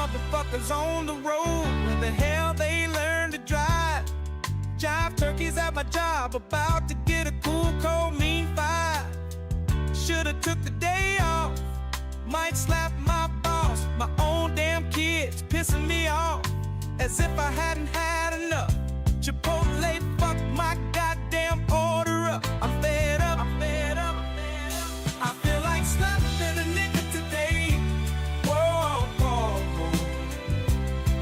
motherfuckers on the road. Where the hell they learn to drive? Jive turkeys at my job, about to get a cool, cold, mean five. Should've took the day off. Might slap my boss. My own damn kids pissing me off. As if I hadn't had enough. Chipotle, fuck my goddamn order up. I'm fed up, I'm fed up, I'm fed up. I feel like slapping a nigga today. Whoa, whoa, whoa.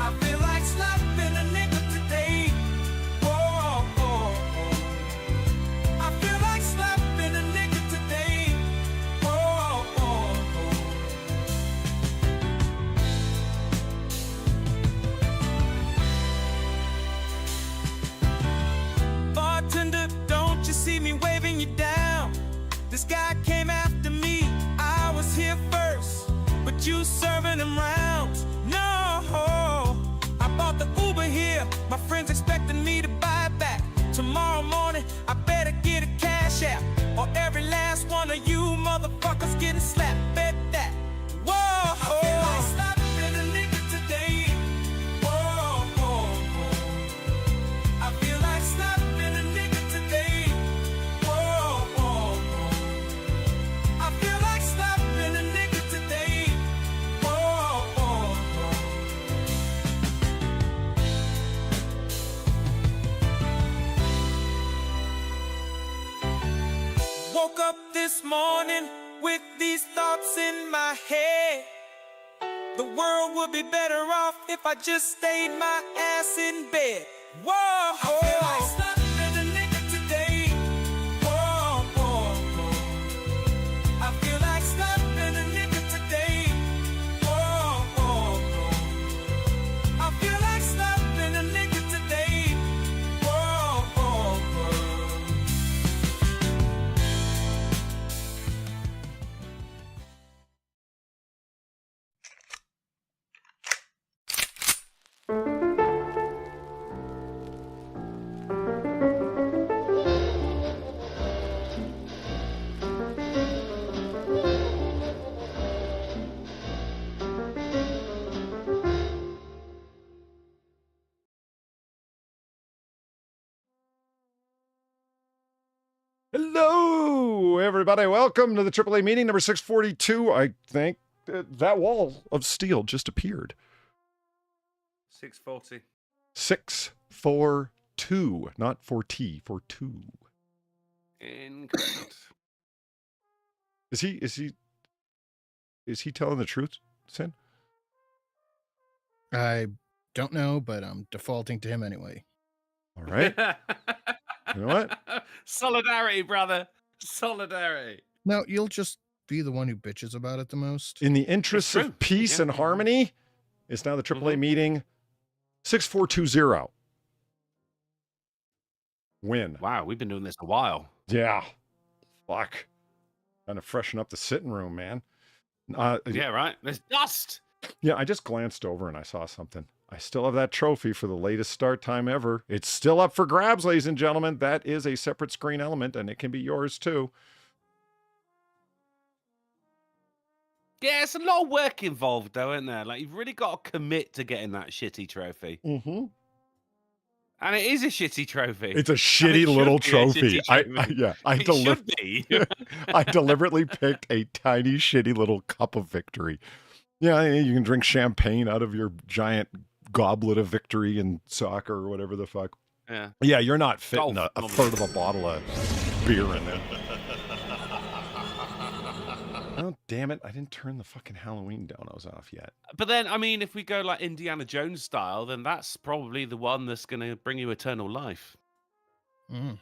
I feel like slapping a nigga today. Whoa, whoa, whoa. I feel like slapping a nigga today. Whoa, whoa, whoa. Bartender, don't you see me waving you down? This guy came after me, I was here first, but you serving him rounds. No, I bought the Uber here, my friends expecting me to buy it back. Tomorrow morning, I better get a cash app, or every last one of you motherfuckers getting slapped. Bet that. Whoa, I feel like slapping a nigga today. Whoa, whoa, whoa. I feel like slapping a nigga today. Whoa, whoa, whoa. I feel like slapping a nigga today. Whoa, whoa, whoa. Woke up this morning with these thoughts in my head. The world would be better off if I just stayed my ass in bed. Whoa, I feel like slapping a nigga today. Whoa, whoa, whoa. I feel like slapping a nigga today. Whoa, whoa, whoa. I feel like slapping a nigga today. Whoa, whoa, whoa. Hello, everybody. Welcome to the AAA meeting number 642. I think that wall of steel just appeared. 640. 642, not 4T, 42. Incorrect. Is he telling the truth, Sin? I don't know, but I'm defaulting to him anyway. All right. You know what? Solidarity, brother. Solidarity. No, you'll just be the one who bitches about it the most. In the interests true. of peace Yeah. and harmony, it's now the AAA meeting 6420. Win. Wow, we've been doing this a while. Yeah. Fuck. Trying to freshen up the sitting room, man. Yeah, right. There's dust. Yeah, I just glanced over and I saw something. I still have that trophy for the latest start time ever. It's still up for grabs, ladies and gentlemen. That is a separate screen element, and it can be yours too. Yeah, it's a lot of work involved, though, isn't there? Like, you've really got to commit to getting that shitty trophy. Mm-hmm. And it is a shitty trophy. It's a And shitty it should little be a trophy. shitty trophy. It should be. I deliberately picked a tiny, shitty little cup of victory. Yeah, you can drink champagne out of your giant goblet of victory in soccer or whatever the fuck. Yeah. Yeah, you're not fitting Golf, a third of a bottle of beer in there. Oh, damn it. I didn't turn the fucking Halloween donos off yet. But then, I mean, if we go like Indiana Jones style, then that's probably the one that's going to bring you eternal life. Mm.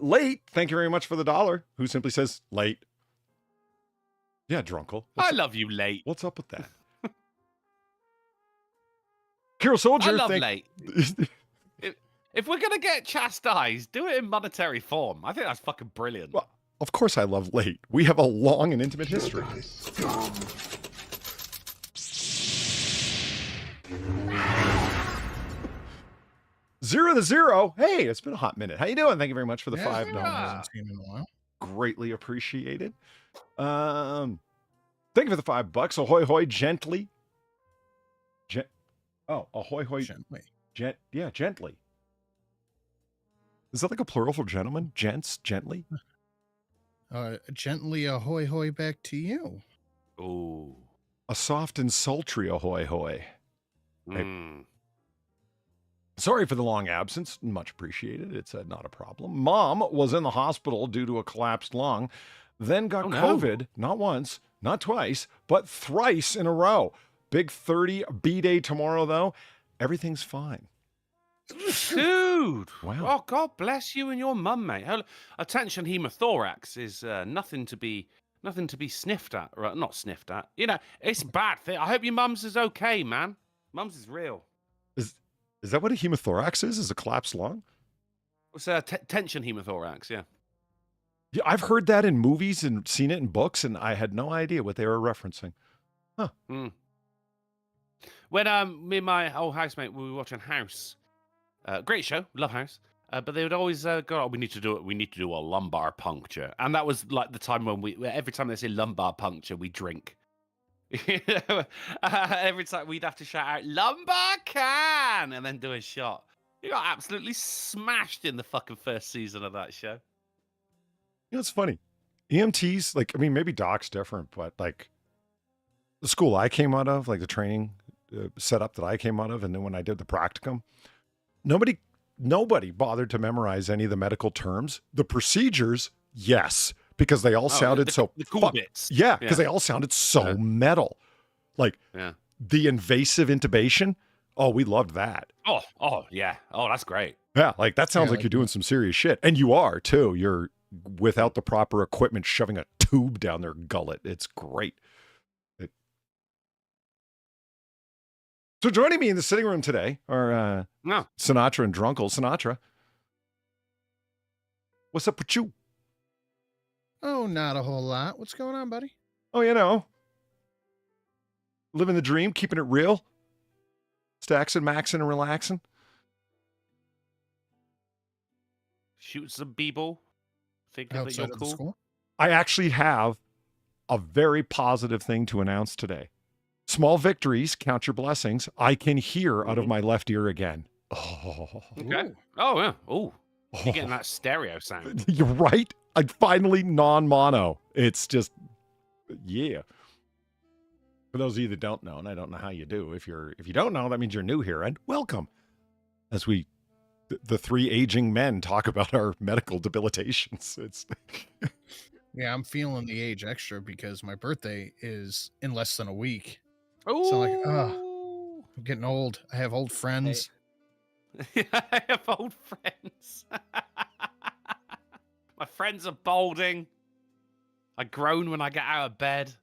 Late. Thank you very much for the $1. Who simply says late. Yeah, Drunkle. I love you, late. What's up with that? Hero Soldier. I love late. If we're going to get chastised, do it in monetary form. I think that's fucking brilliant. Well, of course I love late. We have a long and intimate history. 0-0. Hey, it's been a hot minute. How you doing? Thank you very much for the $5. Hasn't seen in a while. Greatly appreciated. Thank you for the $5. Ahoy, hoy, gently. Ahoy, hoy, Gently. yeah, gently. Is that like a plural for gentlemen? Gents, gently? Gently ahoy hoy back to you. Ooh. A soft and sultry ahoy, hoy. Mm. Sorry for the long absence. Much appreciated. It's not a problem. Mom was in the hospital due to a collapsed lung, then got COVID, not once, not twice, but thrice in a row. Big 30 B-day tomorrow, though. Everything's fine. Dude. Wow. Oh, God bless you and your mum, mate. Attention hemothorax is nothing to be sniffed at. Right? Not sniffed at. You know, it's bad. I hope your mum's is okay, man. Mum's is real. Is that what a hemothorax is? Is a collapsed lung? It's tension hemothorax, yeah. Yeah, I've heard that in movies and seen it in books, and I had no idea what they were referencing. Huh. Mm. When me and my old housemate, we were watching House. Great show, love House. But they would always go, oh, we need to do a lumbar puncture. And that was like the time when every time they say lumbar puncture, we drink. Every time we'd have to shout out, lumbar can, and then do a shot. You got absolutely smashed in the fucking first season of that show. You know, it's funny. EMTs, like, I mean, maybe doc's different, but like the school I came out of, like the training setup that I came out of, and then when I did the practicum, nobody bothered to memorize any of the medical terms. The procedures, yes, because they all sounded the cool bits. Yeah, because they all sounded so metal. Like the invasive intubation. Oh, we loved that. Oh, yeah. Oh, that's great. Yeah, like that sounds like you're doing some serious shit. And you are too. You're without the proper equipment shoving a tube down their gullet. It's great. So joining me in the sitting room today are Sinatra and Drunkle. Sinatra, what's up with you? Oh, not a whole lot. What's going on, buddy? Oh, you know, living the dream, keeping it real, staxing, maxing, and relaxing. Shoot some b-ball. Thinking that Outside you're of the cool. school? I actually have a very positive thing to announce today. Small victories, count your blessings. I can hear out of my left ear again. Oh. Okay. Oh, yeah. Oh. You're getting that stereo sound. You're right. I'm finally non-mono. It's just, yeah. For those of you that don't know, and I don't know how you do, if you don't know, that means you're new here, and welcome. As we, the three aging men, talk about our medical debilitations. It's Yeah, I'm feeling the age extra because my birthday is in less than a week. Oh. So I'm getting old. I have old friends. I have old friends. My friends are balding. I groan when I get out of bed.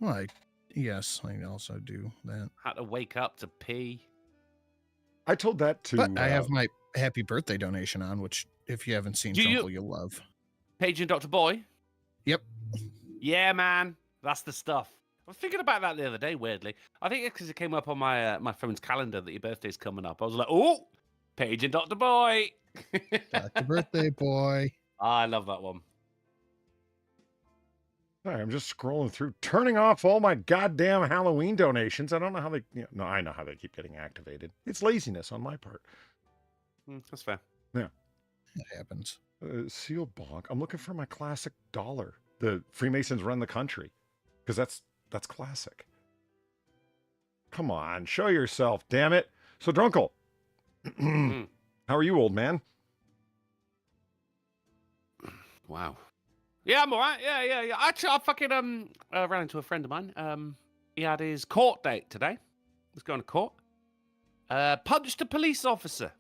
Well, yes, I also do that. Had to wake up to pee. I told that to. But I have my happy birthday donation on, which if you haven't seen Drunkle, you'll love. Paige and Dr. Boy? Yep. Yeah, man. That's the stuff. I was thinking about that the other day, weirdly. I think it's because it came up on my my phone's calendar that your birthday's coming up. I was like, oh, Paige and Dr. Boy. Happy birthday, boy. I love that one. Sorry, I'm just scrolling through, turning off all my goddamn Halloween donations. I don't know how they. No, I know how they keep getting activated. It's laziness on my part. That's fair. Yeah, it happens. Seal bonk. I'm looking for my classic dollar. The Freemasons run the country, because that's classic. Come on, show yourself, damn it. So Drunkle, how are you, old man? Wow. Yeah, I'm all right. Yeah. Actually, I fucking ran into a friend of mine. He had his court date today. He was going to court. Punched a police officer.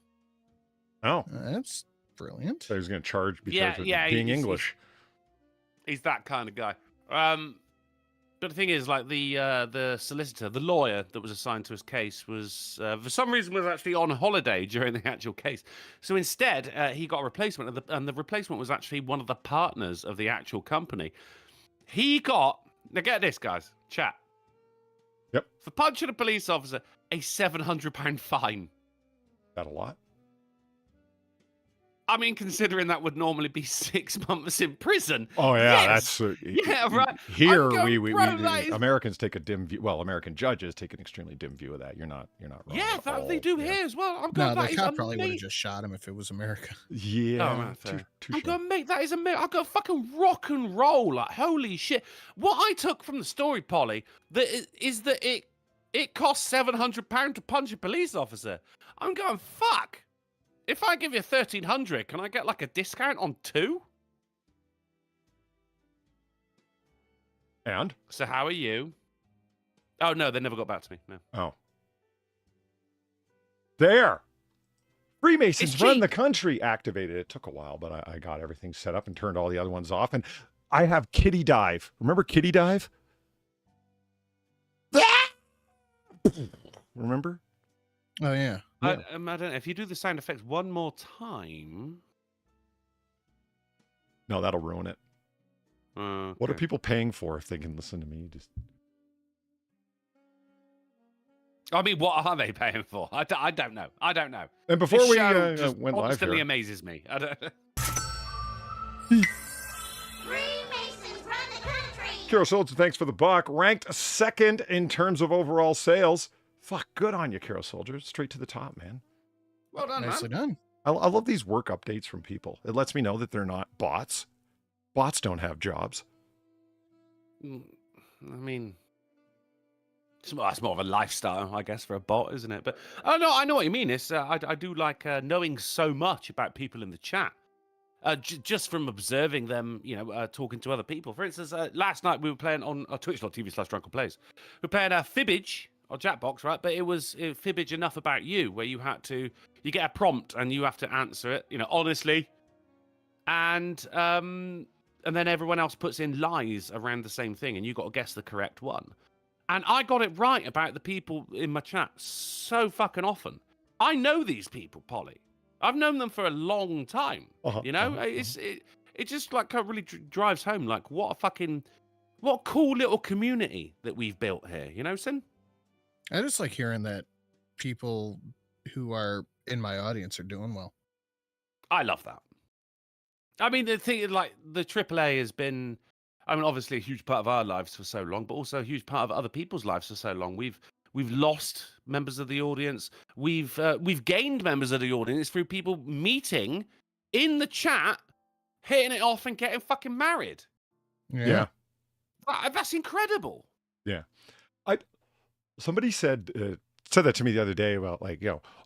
Oh. That's brilliant. So he was going to charge because of being English. He's that kind of guy. But the thing is, like the solicitor, the lawyer that was assigned to his case was, for some reason, was actually on holiday during the actual case. So instead, he got a replacement, and the replacement was actually one of the partners of the actual company. He got, now get this, guys, chat. Yep. For punching a police officer, a £700 fine. That a lot? I mean, considering that would normally be 6 months in prison. Oh yeah, yes. that's Yeah, right. Here I'm going, we bro, that is- Americans take a dim view. Well, American judges take an extremely dim view of that. You're not wrong. Yeah, at that all. they do Yeah. here as well. I'm No, going, the that is cop probably would have amazing. just shot him if it was America. Yeah. Oh, man, fair. I'm touche. going, mate, that is amazing. I've got fucking rock and roll. Like, holy shit. What I took from the story, Polly, is that it costs £700 to punch a police officer. I'm going, fuck. If I give you 1,300, can I get like a discount on 2? And? So how are you? Oh, no, they never got back to me. No. Oh. There. Freemasons It's run cheap. the country activated. It took a while, but I got everything set up and turned all the other ones off. And I have Kitty Dive. Remember Kitty Dive? Remember? Oh yeah. I don't know. If you do the sound effects one more time. No, that'll ruin it. What are Okay. people paying for if they can listen to me? Just I mean, what are they paying for? I don't know. I don't know. And before This we show just went live constantly here, amazes me. I don't. Freemasons run the country. Kiro Soldier, thanks for the buck. Ranked second in terms of overall sales. Fuck, good on you, Kiro Soldier. Straight to the top, man. Well done, Nicely man. done. I love these work updates from people. It lets me know that they're not bots. Bots don't have jobs. I mean, it's more of a lifestyle, I guess, for a bot, isn't it? But oh no, I know what you mean. It's I do like knowing so much about people in the chat. Just from observing them, talking to other people. For instance, last night we were playing on twitch.tv/Drunkle Plays. We were playing Fibbage or Jackbox, right? But it was Fibbage enough about you, where you get a prompt and you have to answer it, honestly. And then everyone else puts in lies around the same thing, and you got to guess the correct one. And I got it right about the people in my chat so fucking often. I know these people, Polly. I've known them for a long time. It just like really drives home like what a cool little community that we've built here. Sin? I just like hearing that people who are in my audience are doing well. I love that. I mean, the thing is, like, the AAA has been, obviously a huge part of our lives for so long, but also a huge part of other people's lives for so long. We've lost members of the audience. We've gained members of the audience through people meeting in the chat, hitting it off, and getting fucking married. Yeah. That's incredible. Yeah. Somebody said that to me the other day about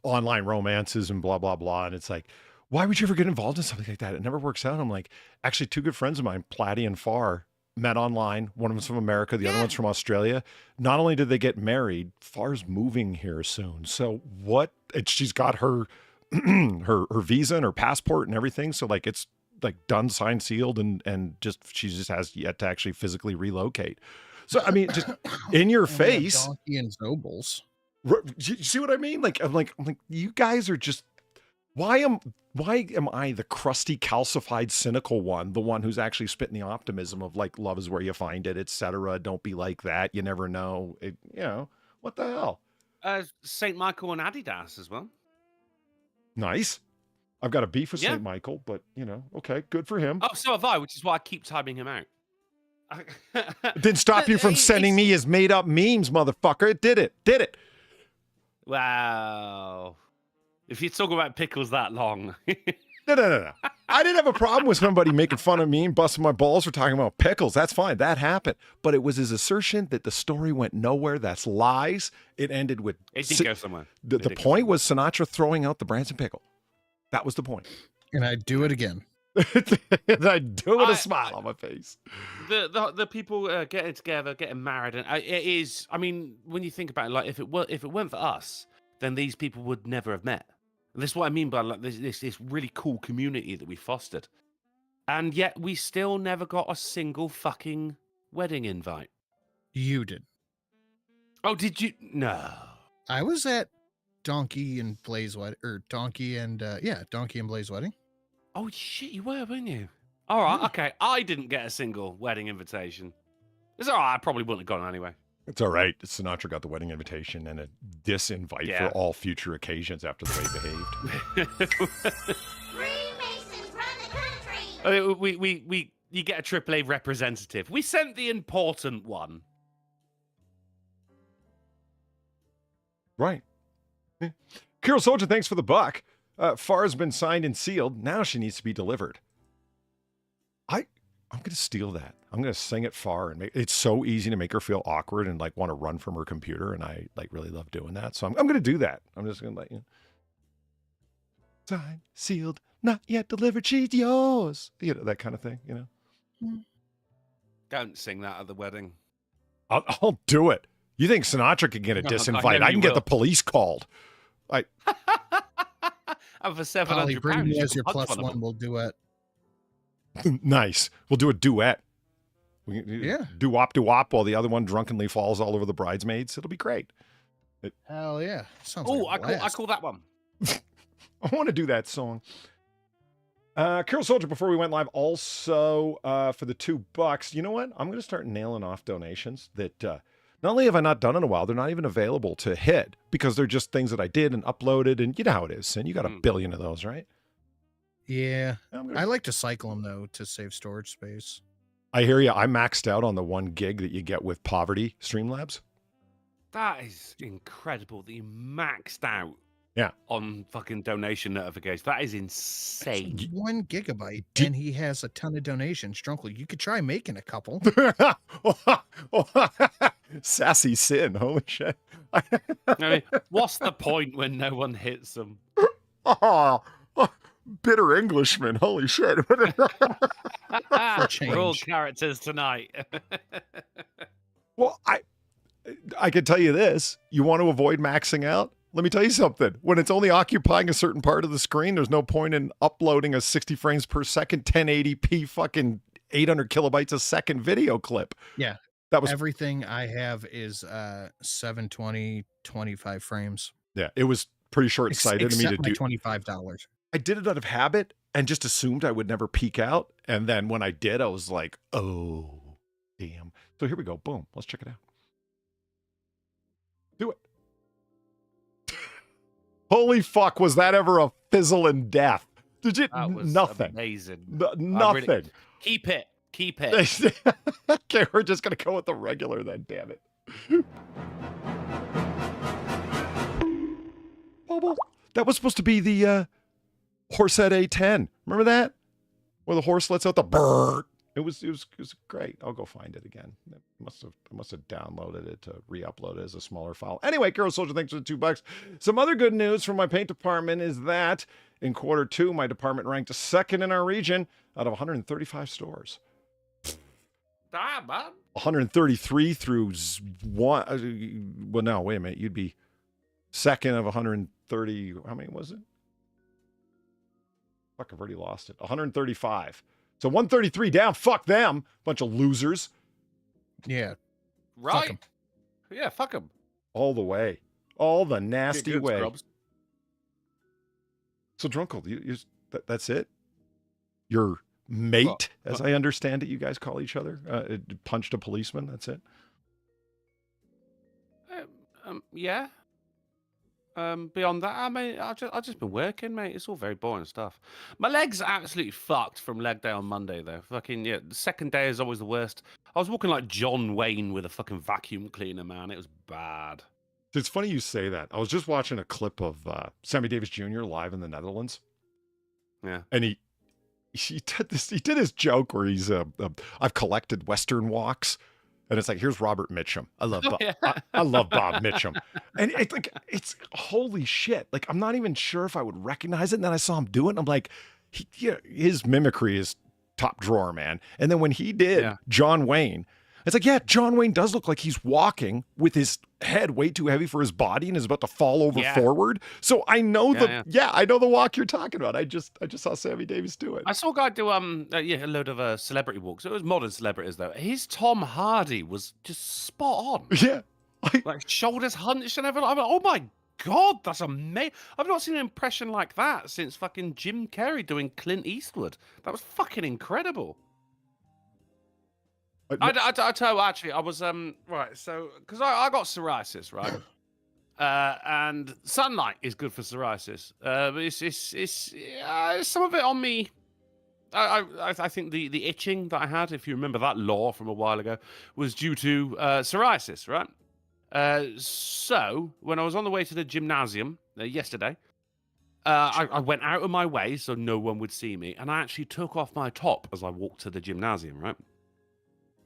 online romances and blah, blah, blah. And it's like, why would you ever get involved in something like that? It never works out. I'm like, actually, 2 good friends of mine, Platty and Farr, met online. One of them's from America. The other one's from Australia. Not only did they get married, Farr's moving here soon. So she's got her, her visa and her passport and everything. So it's done, signed, sealed, and she just has yet to actually physically relocate. So, I mean, just in your face. Donkey and Nobles. You see what I mean? I'm like, you guys are just, why am I the crusty, calcified, cynical one, the one who's actually spitting the optimism of love is where you find it, etc. Don't be like that. You never know. What the hell? St. Michael and Adidas as well. Nice. I've got a beef with Yeah. St. Michael, but okay, good for him. Oh, so have I, which is why I keep timing him out. It didn't stop you from sending me his made up memes, motherfucker. It did it. Wow. If you talk about pickles that long. No. I didn't have a problem with somebody making fun of me and busting my balls for talking about pickles. That's fine. That happened. But it was his assertion that the story went nowhere. That's lies. It ended with... It did go somewhere. The point was Sinatra throwing out the Branson pickle. That was the point. And I do it again. And I do it with a smile on my face. The people getting together, getting married, and it is... I mean, when you think about it, if it weren't for us, then these people would never have met. And this is what I mean by this really cool community that we fostered. And yet we still never got a single fucking wedding invite. You did. Oh, did you? No. I was at Donkey and Blaze wedding, or Donkey and Blaze wedding. Oh shit, you were, weren't you? All right, okay. I didn't get a single wedding invitation. It's all right. I probably wouldn't have gone anyway. It's all right. Sinatra got the wedding invitation and a disinvite for all future occasions after the way he behaved. Freemasons You get a AAA representative. We sent the important one. Right. Yeah. Kirill Soldier, thanks for the buck. Far's been signed and sealed. Now she needs to be delivered. I'm going to steal that. I'm going to sing it Far, and it's so easy to make her feel awkward and like want to run from her computer, and I like really love doing that. So I'm going to do that. I'm just going to let you. Signed, sealed, not yet delivered. She's yours. You know, that kind of thing. You know. Don't sing that at the wedding. I'll do it. You think Sinatra can get a disinvite? I can get the police called. And for £700, bring me as your punch plus one. We'll do it. Nice. We'll do a duet. Yeah. Do-wop while the other one drunkenly falls all over the bridesmaids. It'll be great. Hell yeah. Sounds Oh, like I call that one. I want to do that song. Kirill Soldier, before we went live, also for the $2, you know what? I'm going to start nailing off donations that not only have I not done in a while, they're not even available to hit because they're just things that I did and uploaded, and you know how it is, and you got a billion of those, right? Yeah. I like to cycle them, though, to save storage space. I hear you. I maxed out on the 1 gig that you get with Poverty Streamlabs. That is incredible that you maxed out. Yeah. On fucking donation notifications. That is insane. It's 1 gigabyte, and he has a ton of donations. Drunkle, you could try making a couple. Sassy sin. Holy shit. I mean, what's the point when no one hits them? Bitter Englishman. Holy shit. We're all characters tonight. Well, I can tell you this. You want to avoid maxing out? Let me tell you something. When it's only occupying a certain part of the screen, there's no point in uploading a 60 frames per second, 1080p fucking 800 kilobytes a second video clip. Yeah. That was everything I have is 720, 25 frames. Yeah, it was pretty short-sighted of me to do $25. I did it out of habit and just assumed I would never peak out. And then when I did, I was like, oh, damn. So here we go. Boom. Let's check it out. Do it. Holy fuck, was that ever a fizzle and death? Did you? That was nothing. Amazing. Nothing. Really, keep it. Keep it. Okay, we're just going to go with the regular then, damn it. Bubble. That was supposed to be the Horsehead A10. Remember that? Where the horse lets out the brrr. It was great. I'll go find it again. I must have downloaded it to re-upload it as a smaller file. Anyway, Kirill Soldier, thanks for the $2. Some other good news from my paint department is that in Q2, my department ranked second in our region out of 135 stores. Damn, man. 133 through one. Well, no, wait a minute. You'd be second of 130. How many was it? Fuck, I've already lost it. 135. So 133 down. Fuck them. Bunch of losers. Yeah. Right. Fuck yeah, fuck them. All the way. All the nasty way. Scrubs. So, Drunkle, that's it? Your mate, as I understand it, you guys call each other, punched a policeman. That's it? Yeah. Beyond that, I mean, I've just been working, mate. It's all very boring stuff. My leg's absolutely fucked from leg day on Monday, though. Fucking, yeah, the second day is always the worst. I was walking like John Wayne with a fucking vacuum cleaner, man. It was bad. It's funny you say that. I was just watching a clip of Sammy Davis Jr. live in the Netherlands. Yeah. And he did his joke where he's, I've collected Western walks. And it's like, here's Robert Mitchum. I love Bob. I love Bob Mitchum. And it's holy shit. Like, I'm not even sure if I would recognize it. And then I saw him do it. And I'm like, his mimicry is top drawer, man. And then when he did John Wayne, it's like, yeah, John Wayne does look like he's walking with his head way too heavy for his body and is about to fall over forward. So I know I know the walk you're talking about. I just saw Sammy Davis do it. I saw a guy do a load of celebrity walks. It was modern celebrities though. His Tom Hardy was just spot on. Yeah, like shoulders hunched and everything. I'm like, oh my god, that's amazing. I've not seen an impression like that since fucking Jim Carrey doing Clint Eastwood. That was fucking incredible. I tell you, actually, I was right. So because I got psoriasis, right, and sunlight is good for psoriasis. But it's some of it on me. I think the itching that I had, if you remember that law from a while ago, was due to psoriasis, right? So when I was on the way to the gymnasium yesterday, I went out of my way so no one would see me, and I actually took off my top as I walked to the gymnasium, right?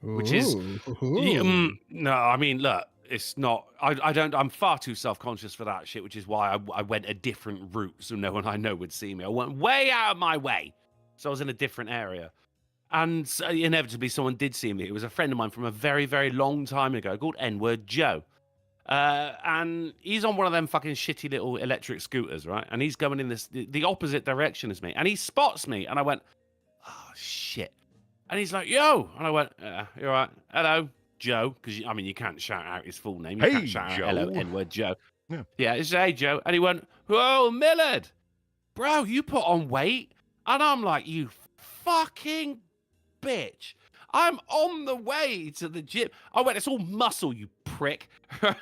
Which is no, I mean, look, it's not. I don't. I'm far too self-conscious for that shit, which is why I went a different route so no one I know would see me. I went way out of my way, so I was in a different area, and so inevitably someone did see me. It was a friend of mine from a very, very long time ago called N-word Joe. And he's on one of them fucking shitty little electric scooters, right? And he's going in the opposite direction as me. And he spots me, and I went, oh, shit. And he's like, yo. And I went, you're right. Hello, Joe. Because, I mean, you can't shout out his full name. You can't shout Joe. out hello, N-word Joe. Yeah. It's hey, Joe. And he went, whoa, Millard. Bro, you put on weight. And I'm like, you fucking bitch. I'm on the way to the gym. I went, it's all muscle, you prick. But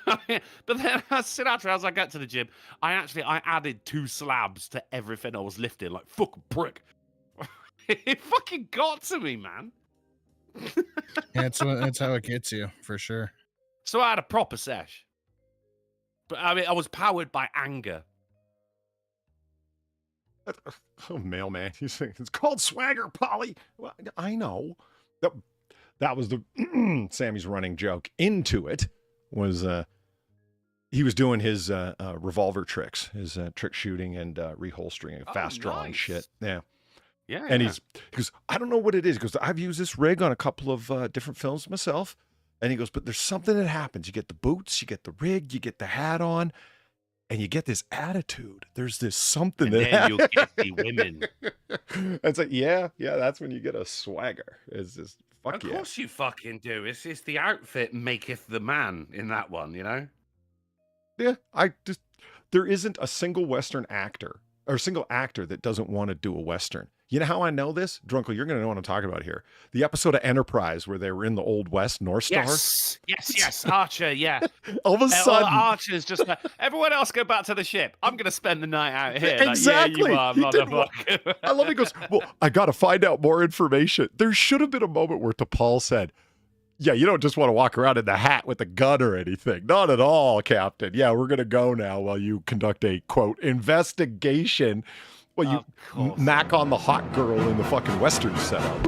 then Sinatra, as I got to the gym, I added 2 slabs to everything I was lifting, like fucking prick. It fucking got to me, man. Yeah, that's how it gets you, for sure. So I had a proper sesh. But I mean, I was powered by anger. Oh, mailman. He's saying it's called swagger, Polly. Well, I know. That was the Sammy's running joke. Into it was he was doing his revolver tricks, his trick shooting and reholstering, fast drawing shit. Yeah. Yeah. And he goes, I don't know what it is. He goes, I've used this rig on a couple of different films myself. And he goes, but there's something that happens. You get the boots, you get the rig, you get the hat on, and you get this attitude. There's this something and that then you'll get the women. It's like, yeah, that's when you get a swagger. It's just fuck Of course you fucking do. It's the outfit maketh the man in that one, you know? Yeah, there isn't a single Western actor or a single actor that doesn't want to do a Western. You know how I know this? Drunkle, you're going to know what I'm talking about here. The episode of Enterprise where they were in the Old West, North Star. Yes. Archer, yeah. All of a sudden. Archer's just everyone else go back to the ship. I'm going to spend the night out here. Exactly. Like, yeah, you are, motherfucker. I love it. He goes, well, I got to find out more information. There should have been a moment where T'Pol said, yeah, you don't just want to walk around in the hat with a gun or anything. Not at all, Captain. Yeah, we're going to go now while you conduct a, quote, investigation. Well, you knock on the hot girl in the fucking Western setup.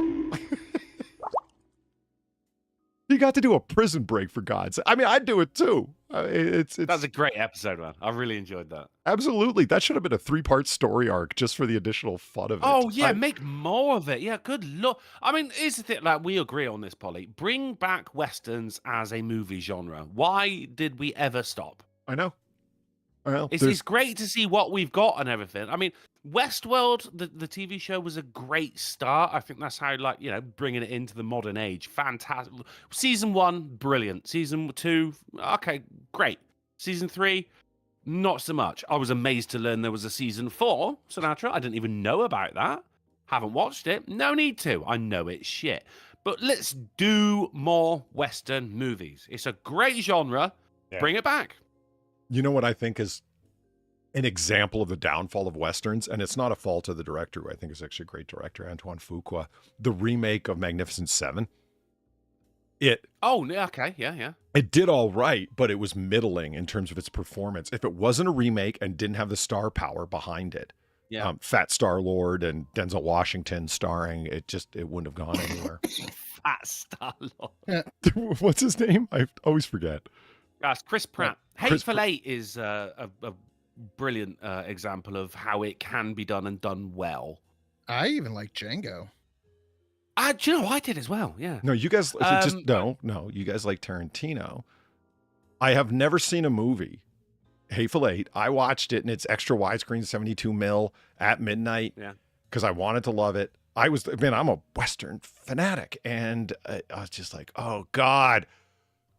You got to do a prison break, for God's sake. I mean, I'd do it too. That's a great episode, man. I really enjoyed that. Absolutely. That should have been a 3-part story arc just for the additional fun of it. Oh, yeah, make more of it. Yeah, good luck. I mean, here's the thing, like, we agree on this, Polly. Bring back Westerns as a movie genre. Why did we ever stop? I know. Well, it's great to see what we've got and everything. I mean, Westworld, the TV show, was a great start. I think that's how, like, you know, bringing it into the modern age. Fantastic. Season 1, brilliant. Season 2, okay, great. Season 3, not so much. I was amazed to learn there was a season 4, Sinatra. I didn't even know about that. Haven't watched it. No need to. I know it's shit. But let's do more Western movies. It's a great genre. Yeah. Bring it back. You know what I think is an example of the downfall of Westerns, and it's not a fault of the director, who I think is actually a great director, Antoine Fuqua, the remake of Magnificent Seven. It did all right, but it was middling in terms of its performance. If it wasn't a remake and didn't have the star power behind it, Fat Star-Lord and Denzel Washington starring, it wouldn't have gone anywhere. Fat Star-Lord. What's his name? I always forget. That's Chris Pratt. Hateful Eight is a brilliant example of how it can be done and done well. I even like Django. Do you know, I did as well, yeah. No, you guys you guys like Tarantino. I have never seen a movie, Hateful Eight. I watched it in its extra widescreen 72 mil at midnight because I wanted to love it. I'm a Western fanatic, and I was just like, oh God,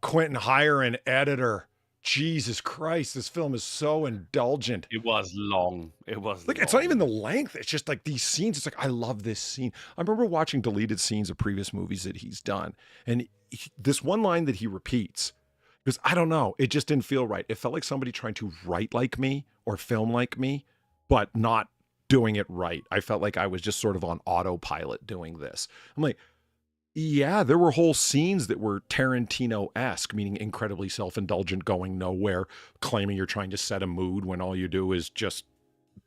Quentin, hire an editor. Jesus Christ, this film is so indulgent. It was long. It's not even the length. It's just like these scenes. It's like, I love this scene. I remember watching deleted scenes of previous movies that he's done. And this one line that he repeats, because I don't know, it just didn't feel right. It felt like somebody trying to write like me or film like me, but not doing it right. I felt like I was just sort of on autopilot doing this. I'm like, yeah, there were whole scenes that were Tarantino-esque, meaning incredibly self-indulgent, going nowhere, claiming you're trying to set a mood when all you do is just,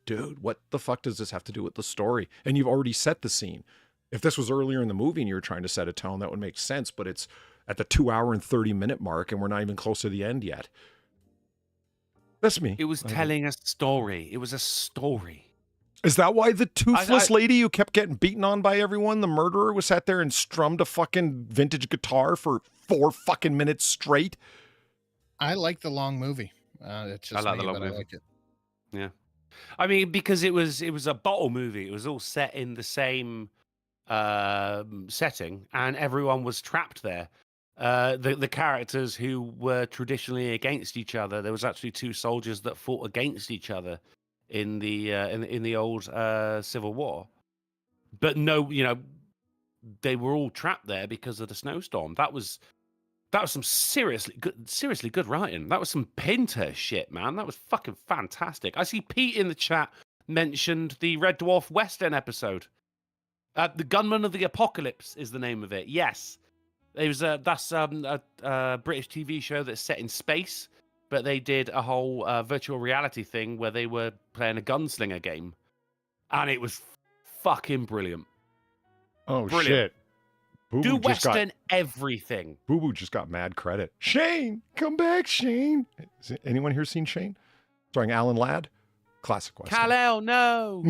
dude, what the fuck does this have to do with the story? And you've already set the scene. If this was earlier in the movie and you were trying to set a tone, that would make sense, but it's at the 2 hour and 30 minute mark and we're not even close to the end yet. That's me. It was telling a story. It was a story. Is that why the toothless lady who kept getting beaten on by everyone, the murderer, was sat there and strummed a fucking vintage guitar for 4 fucking minutes straight? I like the long movie. It's just I like me, the long but movie. I like it. Yeah. I mean, because it was a bottle movie. It was all set in the same setting, and everyone was trapped there. The characters who were traditionally against each other, there was actually 2 soldiers that fought against each other in the old Civil War. But no, they were all trapped there because of the snowstorm. That was some seriously good writing. That was some Pinter shit, man. That was fucking fantastic. I see Pete in the chat mentioned the Red Dwarf Western episode. The Gunman of the Apocalypse is the name of it. Yes, it was that's a British TV show that's set in space, but they did a whole virtual reality thing where they were playing a gunslinger game, and it was fucking brilliant. Oh, Brilliant. shit. Do Western everything. Boo Boo just got mad credit. Shane, come back, Shane. Has anyone here seen Shane? Starring Alan Ladd? Classic Western. Kal-El, no.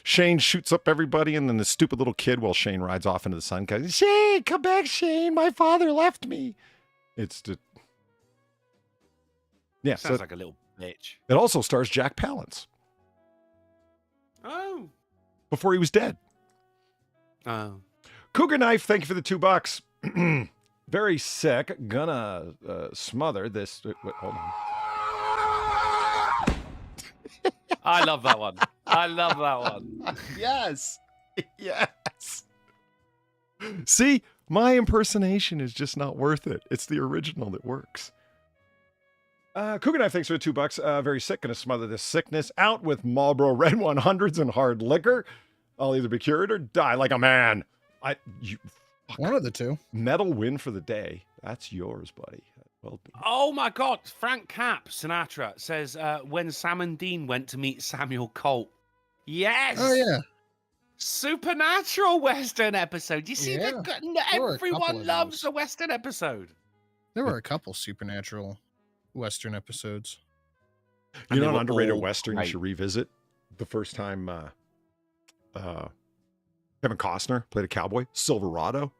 Shane shoots up everybody, and then the stupid little kid, while Shane rides off into the sun, goes, Shane, come back, Shane. My father left me. It's the... Yeah, Sounds like a little bitch. It also stars Jack Palance. Oh. Before he was dead. Oh. Cougar Knife, thank you for the $2. Very sick. Gonna smother this. Wait, hold on. I love that one. I love that one. Yes. Yes. See, my impersonation is just not worth it. It's the original that works. Cougar Knife, thanks for the $2. Very sick. Gonna smother this sickness out with Marlboro Red 100s and hard liquor. I'll either be cured or die like a man. One of the two. Medal win for the day. That's yours, buddy. Well done. Oh my God. Frank Cap, Sinatra, says when Sam and Dean went to meet Samuel Colt. Yes. Oh, yeah. Supernatural Western episode. You see, Yeah. There were a couple everyone of loves those. a Western episode. There were a couple supernatural Western episodes. You And know, they an were underrated all Western you great. should revisit? The first time Kevin Costner played a cowboy, Silverado.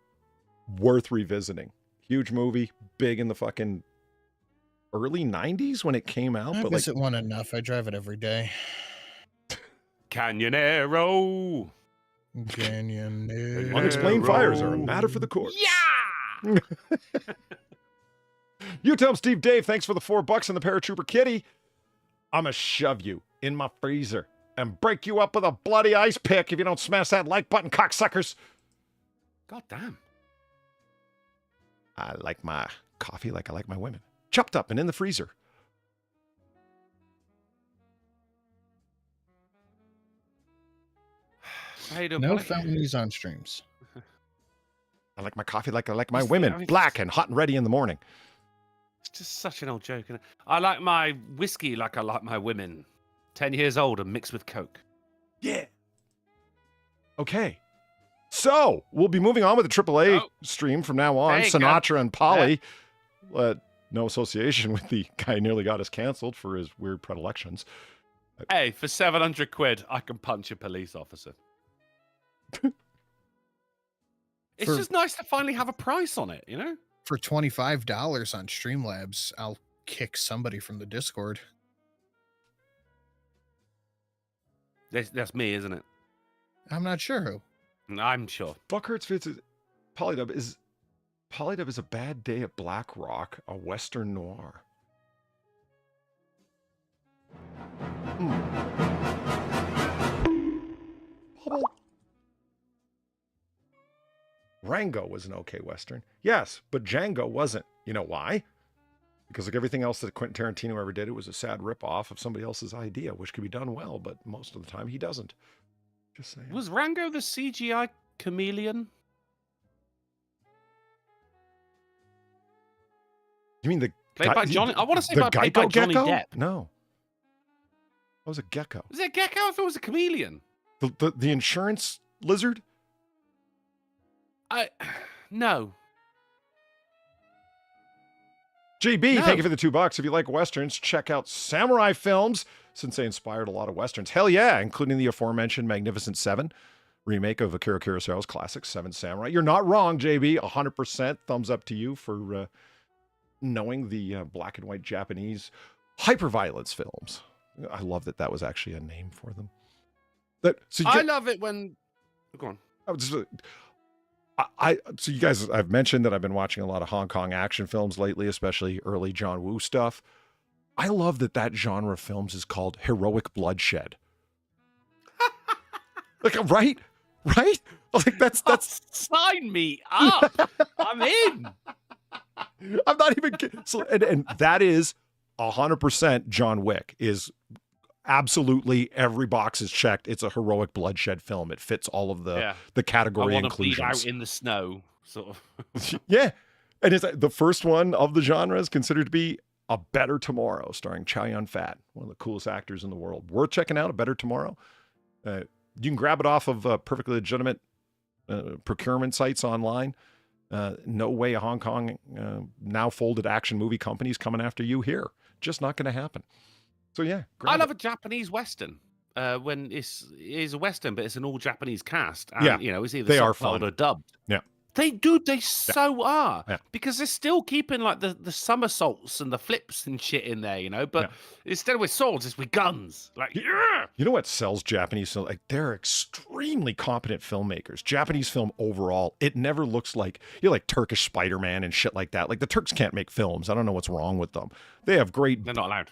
Worth revisiting. Huge movie, big in the fucking early 90s when it came out. I But visit one enough. I drive it every day. Canyonero. Canyon. unexplained fires are a matter for the courts. Yeah. You tell him, Steve Dave, thanks for the $4 and the Paratrooper Kitty. I'ma shove you in my freezer and break you up with a bloody ice pick if you don't smash that like button, cocksuckers. God damn. I like my coffee like I like my women. Chopped up and in the freezer. How you doing, No buddy? felonies on streams. I like my coffee like I like my Just- women. I mean- Black and hot and ready in the morning. It's just such an old joke. Isn't it? I like my whiskey like I like my women. 10 years old and mixed with Coke. Yeah. Okay. So we'll be moving on with the AAA stream from now on. There you go. Sinatra and Polly. No association with the guy who nearly got us canceled for his weird predilections. Hey, for 700 quid, I can punch a police officer. It's For- just nice to finally have a price on it, you know? For $25 on Streamlabs, I'll kick somebody from the Discord. That's me, isn't it? I'm not sure who. I'm sure. Buck Hurts Fits is Polydub is a bad day at Black Rock, a Western noir. Rango was an okay Western. Yes, but Django wasn't. You know why? Because like everything else that Quentin Tarantino ever did, it was a sad ripoff of somebody else's idea, which could be done well, but most of the time he doesn't. Just saying. Was Rango the CGI chameleon? You mean the Played by Johnny? I want to say the played by Geico Johnny gecko? Depp. No. That was a gecko. Was it a gecko? I thought it was a chameleon. The insurance lizard? No. JB, No. thank you for the $2. If you like Westerns, check out Samurai Films, since they inspired a lot of Westerns. Hell yeah, including the aforementioned Magnificent Seven, remake of Akira Kurosawa's classic Seven Samurai. You're not wrong, JB. 100% thumbs up to you for knowing the black and white Japanese hyperviolence films. I love that that was actually a name for them. I love it when... Go on. So you guys, I've mentioned that I've been watching a lot of Hong Kong action films lately, especially early John Woo stuff. I love that that genre of films is called heroic bloodshed. Like, right? Like that's Sign me up. I'm in. I'm not even kidding. So, and that is 100% John Wick is absolutely every box is checked. It's a heroic bloodshed film. It fits all of the category I want to bleed inclusions. out in the snow, sort of. Yeah. And it's the first one of the genre is considered to be A Better Tomorrow, starring Chow Yun-fat, one of the coolest actors in the world. Worth checking out, A Better Tomorrow. You can grab it off of perfectly legitimate procurement sites online. No way a Hong Kong now folded action movie company's coming after you here. Just not going to happen. So yeah, I love a Japanese Western. When it's a Western, but it's an all Japanese cast. And, you know, it's either subtitled or dubbed. Yeah. They so are. Yeah. Because they're still keeping like the somersaults and the flips and shit in there, you know, but instead of with swords, it's with guns. Like, yeah. You know what sells Japanese film? Like, they're extremely competent filmmakers. Japanese film overall, it never looks like, you know, like Turkish Spider-Man and shit like that. Like, the Turks can't make films. I don't know what's wrong with them. They have great... They're not allowed.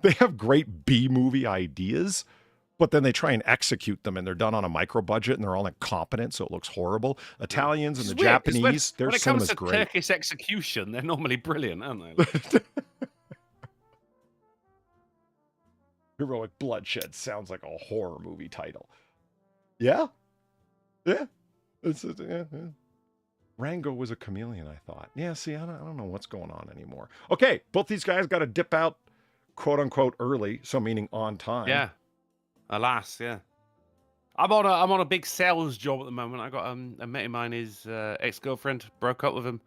They have great B-movie ideas, but then they try and execute them, and they're done on a micro budget, and they're all incompetent, so it looks horrible. Italians and the Japanese, their cinema's great. When it comes to Turkish execution, they're normally brilliant, aren't they? Heroic Bloodshed sounds like a horror movie title. Yeah? Yeah. Rango was a chameleon, I thought. Yeah, see, I don't know what's going on anymore. Okay, both these guys got to dip out, quote unquote, early, so meaning on time. Yeah. Alas, yeah. I'm on a big sales job at the moment. I got a mate of mine, his ex-girlfriend broke up with him,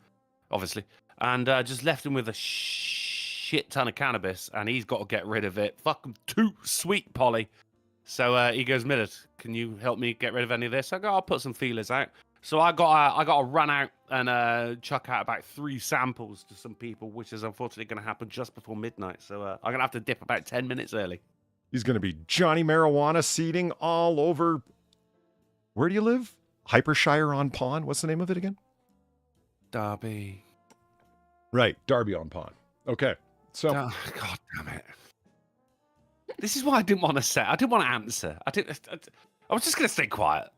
obviously, and just left him with a shit ton of cannabis, and he's got to get rid of it. Fucking too sweet, Polly. So he goes, Millard, can you help me get rid of any of this? I go, I'll put some feelers out. So I got to run out and chuck out about 3 samples to some people, which is unfortunately going to happen just before midnight. So I'm going to have to dip about 10 minutes early. He's going to be Johnny Marijuana seeding all over. Where do you live? Hypershire on Pond. What's the name of it again? Derby. Right. Derby on Pond. Okay. So. Oh, God damn it. This is why I didn't want to say. I didn't want to answer. I was just going to stay quiet.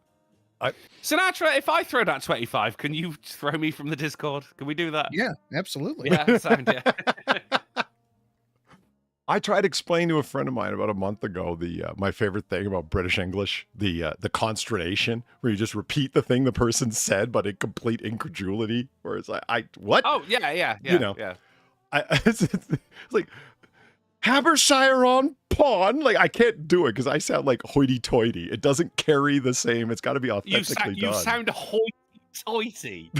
Sinatra, if I throw that 25, can you throw me from the Discord? Can we do that? Yeah, absolutely. Yeah, sound, yeah. I tried to explain to a friend of mine about a month ago my favorite thing about British English, the consternation, where you just repeat the thing the person said, but in complete incredulity, where it's like, what? Oh, yeah. You know, yeah. It's like, Habershire on Pond. Like, I can't do it because I sound like hoity-toity. It doesn't carry the same. It's got to be authentically done. You sound hoity-toity.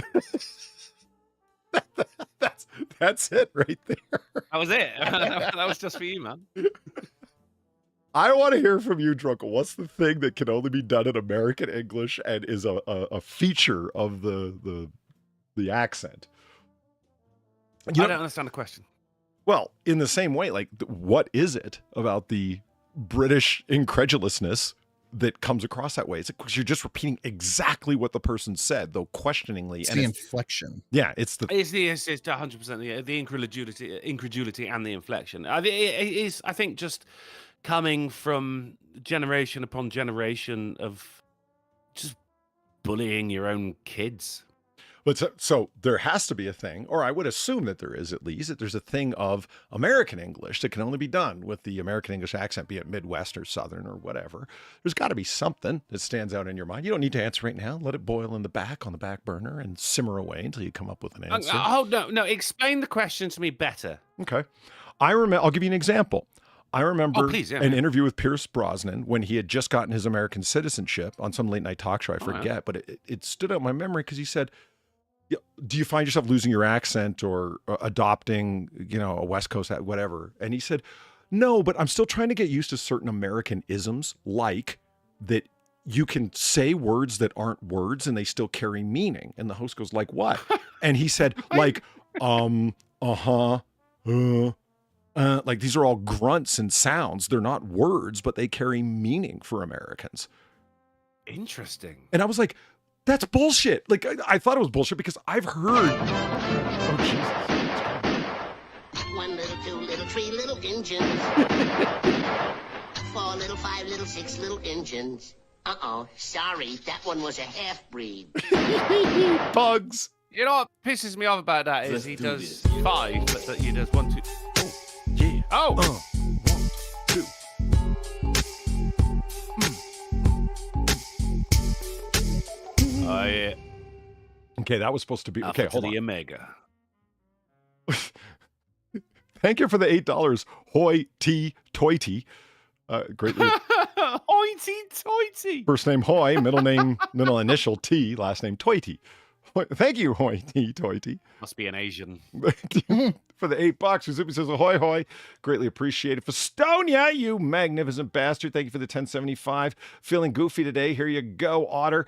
That's it right there. That was it. That was just for you, man. I want to hear from you, Drunkle. What's the thing that can only be done in American English and is a feature of the accent? I don't understand the question. Well, in the same way, like, what is it about the British incredulousness that comes across that way? It's because you're just repeating exactly what the person said, though questioningly. It's and the inflection. Yeah, it's 100% the incredulity and the inflection. It is, I think, just coming from generation upon generation of just bullying your own kids. But so there has to be a thing, or I would assume that there is at least, that there's a thing of American English that can only be done with the American English accent, be it Midwest or Southern or whatever. There's got to be something that stands out in your mind. You don't need to answer right now. Let it boil in the back on the back burner and simmer away until you come up with an answer. Oh, no. Explain the question to me better. Okay. I'll give you an example. I remember please, an interview with Pierce Brosnan when he had just gotten his American citizenship on some late night talk show. I forget, but it stood out in my memory because he said, do you find yourself losing your accent or adopting, a West Coast, whatever? And he said, no, but I'm still trying to get used to certain American isms, like that you can say words that aren't words and they still carry meaning. And the host goes, like what? And he said, like, like these are all grunts and sounds. They're not words, but they carry meaning for Americans. Interesting. And I was like, that's bullshit. Like, I thought it was bullshit because I've heard. Oh, Jesus. 1 little, 2 little, 3 little engines. 4 little, 5 little, 6 little engines. Uh-oh, sorry, that one was a half-breed. Bugs. You know what pisses me off about that is he does 5, but he does 1, 2. Yeah. Oh! 1, 2. Oh, yeah. Okay, that was supposed to be. Okay, Alpha hold to on. the Omega. Thank you for the $8. Hoity-toity. Greatly. Hoity-toity. First name Hoy, middle initial T, last name Toity. Thank you, Hoity-toity. Must be an Asian. For the $8. Zuzupi says ahoy hoy. Greatly appreciated. Festonia, you magnificent bastard. Thank you for the 1075. Feeling goofy today. Here you go, Otter.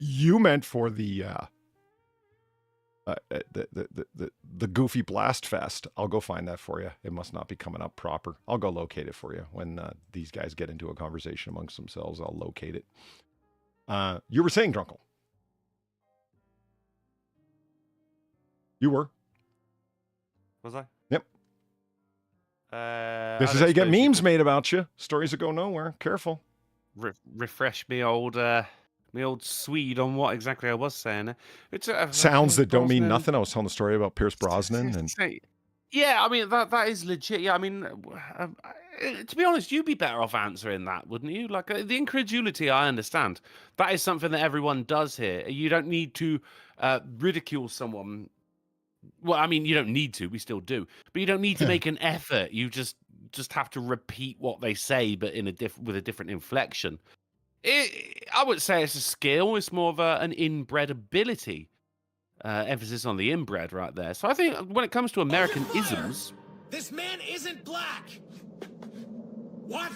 You meant for the Goofy Blast Fest. I'll go find that for you. It must not be coming up proper. I'll go locate it for you when these guys get into a conversation amongst themselves. I'll locate it. You were saying, Drunkle. You were. Was I? Yep. I This is don't how you get suppose memes could made about you. Stories that go nowhere. Careful. refresh me old Swede on what exactly I was saying. It's Sounds that don't mean Brosnan. nothing. I was telling the story about Pierce Brosnan and Yeah, I mean that is legit. Yeah, I mean, to be honest, you'd be better off answering that, wouldn't you? Like the incredulity, I understand. That is something that everyone does here. You don't need to ridicule someone. Well, I mean, you don't need to. We still do, but you don't need to make an effort. You just have to repeat what they say, but in with a different inflection. I would say it's a skill. It's more of an inbred ability. Emphasis on the inbred right there. So I think when it comes to American isms, This man isn't black. What?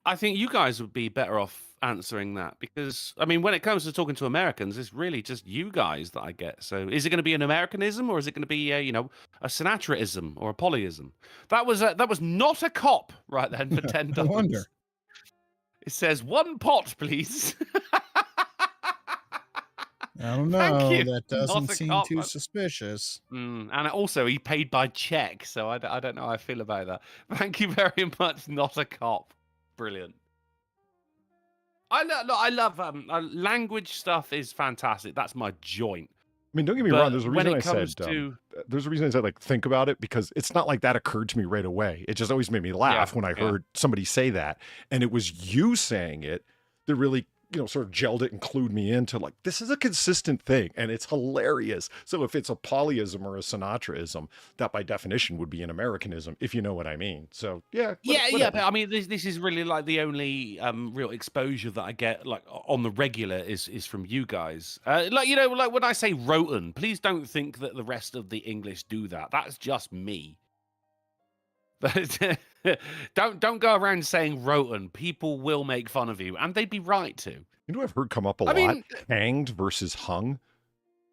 I think you guys would be better off answering that because, I mean, when it comes to talking to Americans, it's really just you guys that I get. So is it going to be an Americanism or is it going to be, a Sinatraism or a polyism? That was not a cop right then for $10. I wonder. It says 1 pot, please. I don't Thank know. you. That doesn't Not a seem cop, too man. suspicious. And also, he paid by check, so I don't know how I feel about that. Thank you very much, not a cop. Brilliant. I love language stuff is fantastic. That's my joint. I mean, don't get me But wrong. There's a when reason it I comes said to there's a reason I said like think about it because it's not like that occurred to me right away. It just always made me laugh when I heard somebody say that, and it was you saying it that really sort of gelled it and clued me into like this is a consistent thing and it's hilarious. So if it's a polyism or a Sinatraism, that by definition would be an Americanism, if you know what I mean. So yeah, yeah, but I mean, this is really like the only real exposure that I get like on the regular is from you guys. Like when I say roten, please don't think that the rest of the English do that. That's just me. But don't go around saying roten. People will make fun of you, and they'd be right to. You know, I've heard come up a lot. Hanged versus hung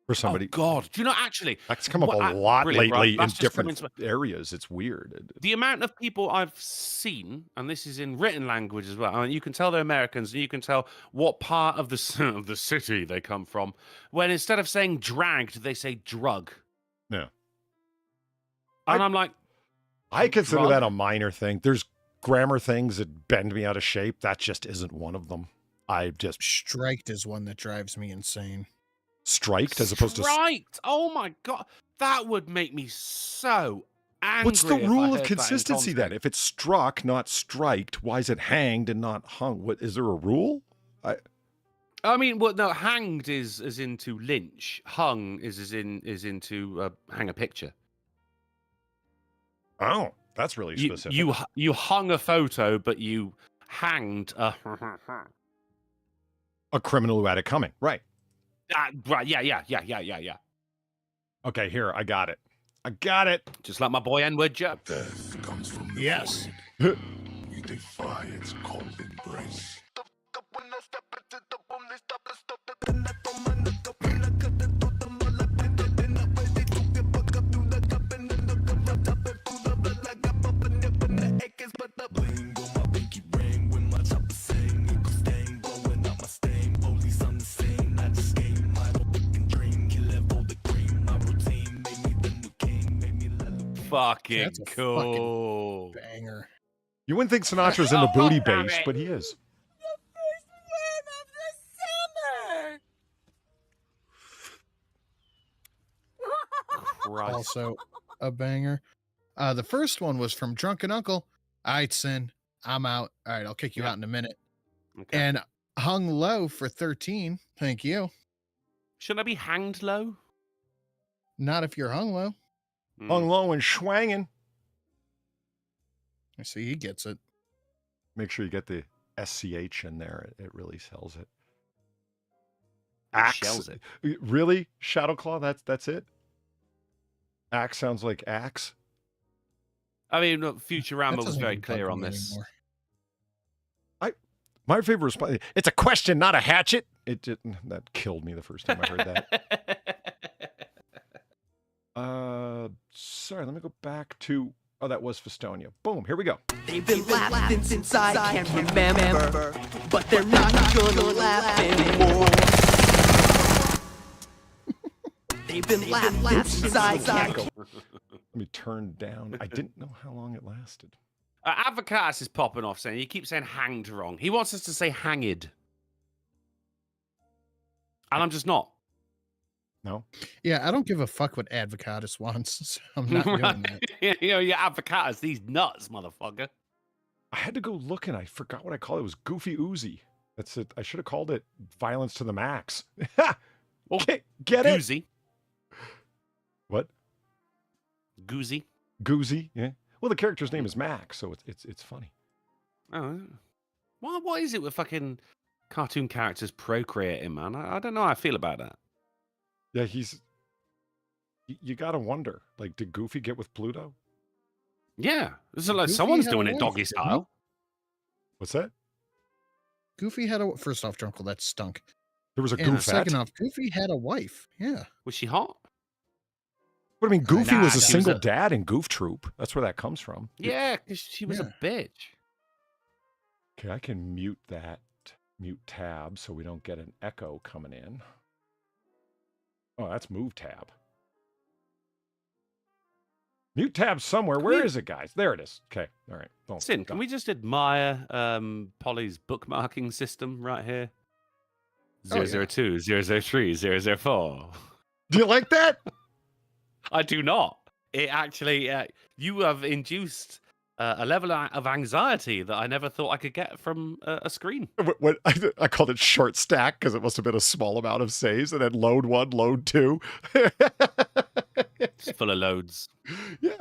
for somebody. Oh God, do you know actually? That's come up a lot lately in That's just different coming areas. It's weird. The amount of people I've seen, and this is in written language as well. I mean, you can tell they're Americans, and you can tell what part of the city they come from. When instead of saying dragged, they say drug. Yeah. And I'm like, I consider drug? that a minor thing. There's grammar things that bend me out of shape. That just isn't one of them. I just Striked is one that drives me insane. Striked as opposed to. Striked. Oh my god, that would make me so angry. What's the if I rule of heard that in consistency then? context. If it's struck, not striked, why is it hanged and not hung? What is there a rule? I mean, well, no, hanged is as into lynch. Hung is into hang a picture. Oh, that's really specific. You hung a photo, but you hanged a. A criminal who had it coming, right? Right. Yeah. Okay, here I got it. Just like my boy N-word Joe. Death comes from the Yes. void. You defy its cold embrace. Fucking That's a cool. Banger. You wouldn't think Sinatra's in the booty bass, but he is. Christ. Also a banger. The first one was from Drunken Uncle. All right, Sin, I'm out. All right, I'll kick you out in a minute. Okay. And Hung Low for 13. Thank you. Shouldn't I be hanged low? Not if you're hung low. Hung low and schwangin'. I see he gets it. Make sure you get the SCH in there. It really sells it. Shells it. Really? Shadowclaw? That's it? Axe sounds like axe. I mean, look, Futurama That was doesn't very even clear bug on me this. anymore. My favorite response, it's a question, not a hatchet. That killed me the first time I heard that. Sorry, let me go back to, that was Festonia. Boom, here we go. They've been laughing since I can't remember, but they're not gonna laugh anymore. They've been laughing since I can't. Let me turn down. I didn't know how long it lasted. Advocatus is popping off saying, you keep saying hanged wrong. He wants us to say hanged. And I'm just not. No? Yeah, I don't give a fuck what Advocatus wants. So I'm not doing that. You know, your advocatus, these nuts, motherfucker. I had to go look and I forgot what I called it. It was Goofy Oozy. That's it. I should have called it Violence to the Max. Oh, Get it? Goozy. What? Goozy. Goozy, yeah. Well, the character's name is Max, so it's funny. Oh. What is it with fucking cartoon characters procreating, man? I don't know how I feel about that. Yeah, you gotta wonder, like, did Goofy get with Pluto? Yeah. It's like Goofy someone's had a doing it wife, doggy didn't he? style. What's that? Goofy had a first off, Drunkle, that stunk. There was a And Goofette. second off, Goofy had a wife. Yeah. Was she hot? But I mean, Goofy Nah, was a she was single a- dad in Goof Troop. That's where that comes from. Yeah, because she was Yeah. a bitch. Okay, I can mute tab so we don't get an echo coming in. Oh, that's move tab. Mute tab somewhere. Where is it, guys? There it is. Okay. All right. Boom. Sin, can we just admire Polly's bookmarking system right here? Oh, yeah. 002, 003, 004. Do you like that? I do not. It actually, you have induced a level of anxiety that I never thought I could get from a screen. What I called it short stack because it must have been a small amount of saves, and then load 1, load 2. It's full of loads. Yeah.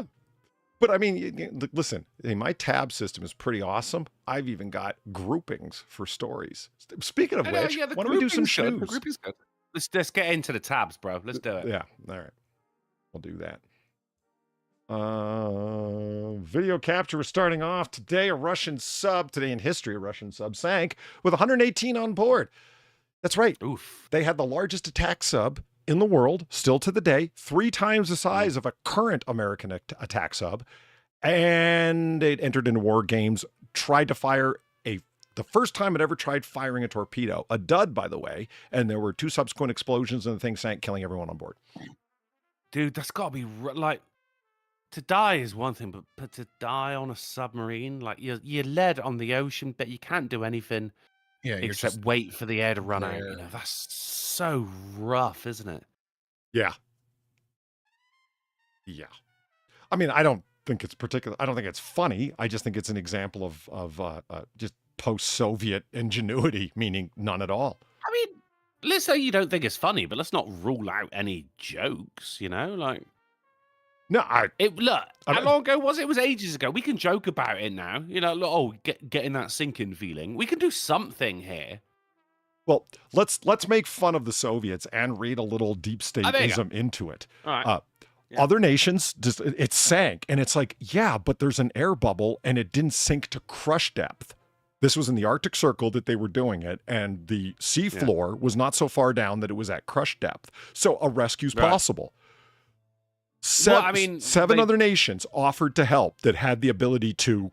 But I mean, listen, my tab system is pretty awesome. I've even got groupings for stories. Speaking of which, yeah, the why don't we do some grouping's good. The shoes? grouping's good. Let's get into the tabs, bro. Let's do it. Yeah. All right. We'll do that. Video capture was starting off today. Today in history, a Russian sub sank with 118 on board. That's right. Oof. They had the largest attack sub in the world, still to the day, 3 times the size of a current American attack sub. And it entered into war games, tried to fire the first time it ever tried firing a torpedo, a dud, by the way. And there were 2 subsequent explosions and the thing sank, killing everyone on board. Dude, that's got to be like, to die is one thing, but to die on a submarine, like you're led on the ocean, but you can't do anything. Yeah, you're except just wait for the air to run out. You there. know, that's so rough, isn't it? Yeah. Yeah. I mean, I don't think it's particular. I don't think it's funny. I just think it's an example of just post-Soviet ingenuity, meaning none at all. I mean, let's say you don't think it's funny, but let's not rule out any jokes. You know, like No, I look. I How don't- long ago was it? It was ages ago. We can joke about it now. You know, look, oh, getting that sinking feeling. We can do something here. well, let's make fun of the Soviets and read a little deep there you go. stateism into it. All right. Yeah. Other nations just it sank, and it's like, yeah, but there's an air bubble, and it didn't sink to crush depth. This was in the Arctic Circle that they were doing it, and the seafloor was not so far down that it was at crush depth. So a rescue's Right. possible. Well, I mean, Seven they- other nations offered to help that had the ability to,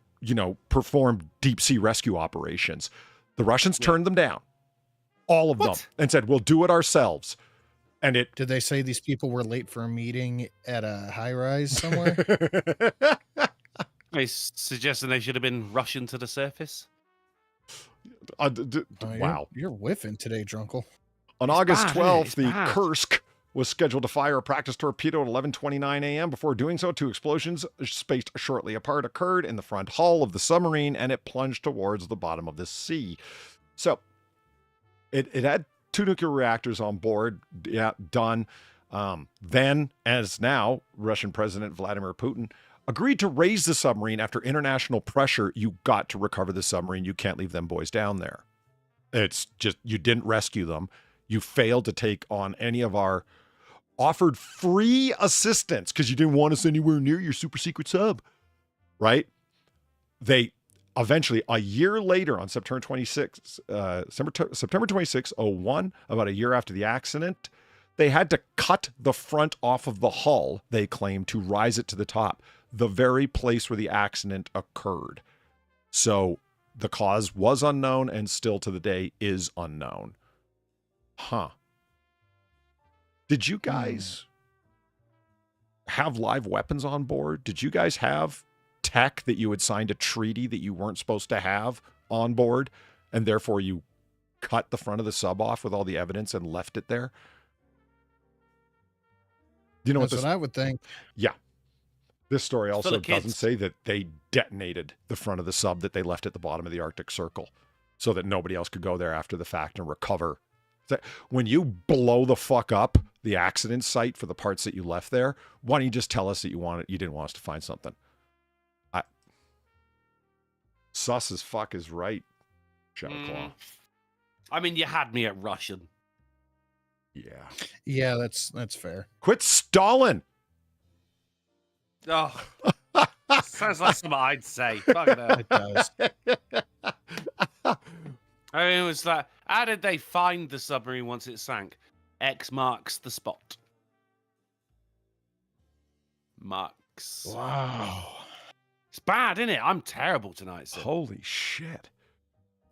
perform deep sea rescue operations. The Russians turned them down, all of them, What? and said, "We'll do it ourselves." And it Did they say these people were late for a meeting at a high rise somewhere? Are you suggesting they should have been Russian to the surface? Wow. You're whiffing today, Drunkle. On August bad, isn't it? 12th, It's the bad. Kursk was scheduled to fire a practice torpedo at 11:29 a.m. Before doing so, two explosions spaced shortly apart occurred in the front hull of the submarine, and it plunged towards the bottom of the sea. So it had two nuclear reactors on board. Yeah, done. Then, as now, Russian President Vladimir Putin agreed to raise the submarine after international pressure. You got to recover the submarine. You can't leave them boys down there. It's just, you didn't rescue them. You failed to take on any of our offered free assistance because you didn't want us anywhere near your super secret sub, right? They eventually, a year later on September 26, September 26, 01, about a year after the accident, they had to cut the front off of the hull, they claim, to rise it to the top, the very place where the accident occurred. So the cause was unknown and still to the day is unknown. Huh. Did you guys have live weapons on board? Did you guys have tech that you had signed a treaty that you weren't supposed to have on board, and therefore you cut the front of the sub off with all the evidence and left it there? You know That's what this? what I would think. Yeah. This story full also of doesn't kids. say that they detonated the front of the sub that they left at the bottom of the Arctic Circle so that nobody else could go there after the fact and recover. When you blow the fuck up the accident site for the parts that you left there, why don't you just tell us that you didn't want us to find something? Sus as fuck is right, Shadowclaw. I mean, you had me at Russian. Yeah. Yeah, that's fair. Quit stalling. Oh, sounds like something I'd say. Fucking hell. It does. I mean, it was like, how did they find the submarine once it sank? X marks the spot. Marks. Wow. It's bad, isn't it? I'm terrible tonight, sir. Holy shit.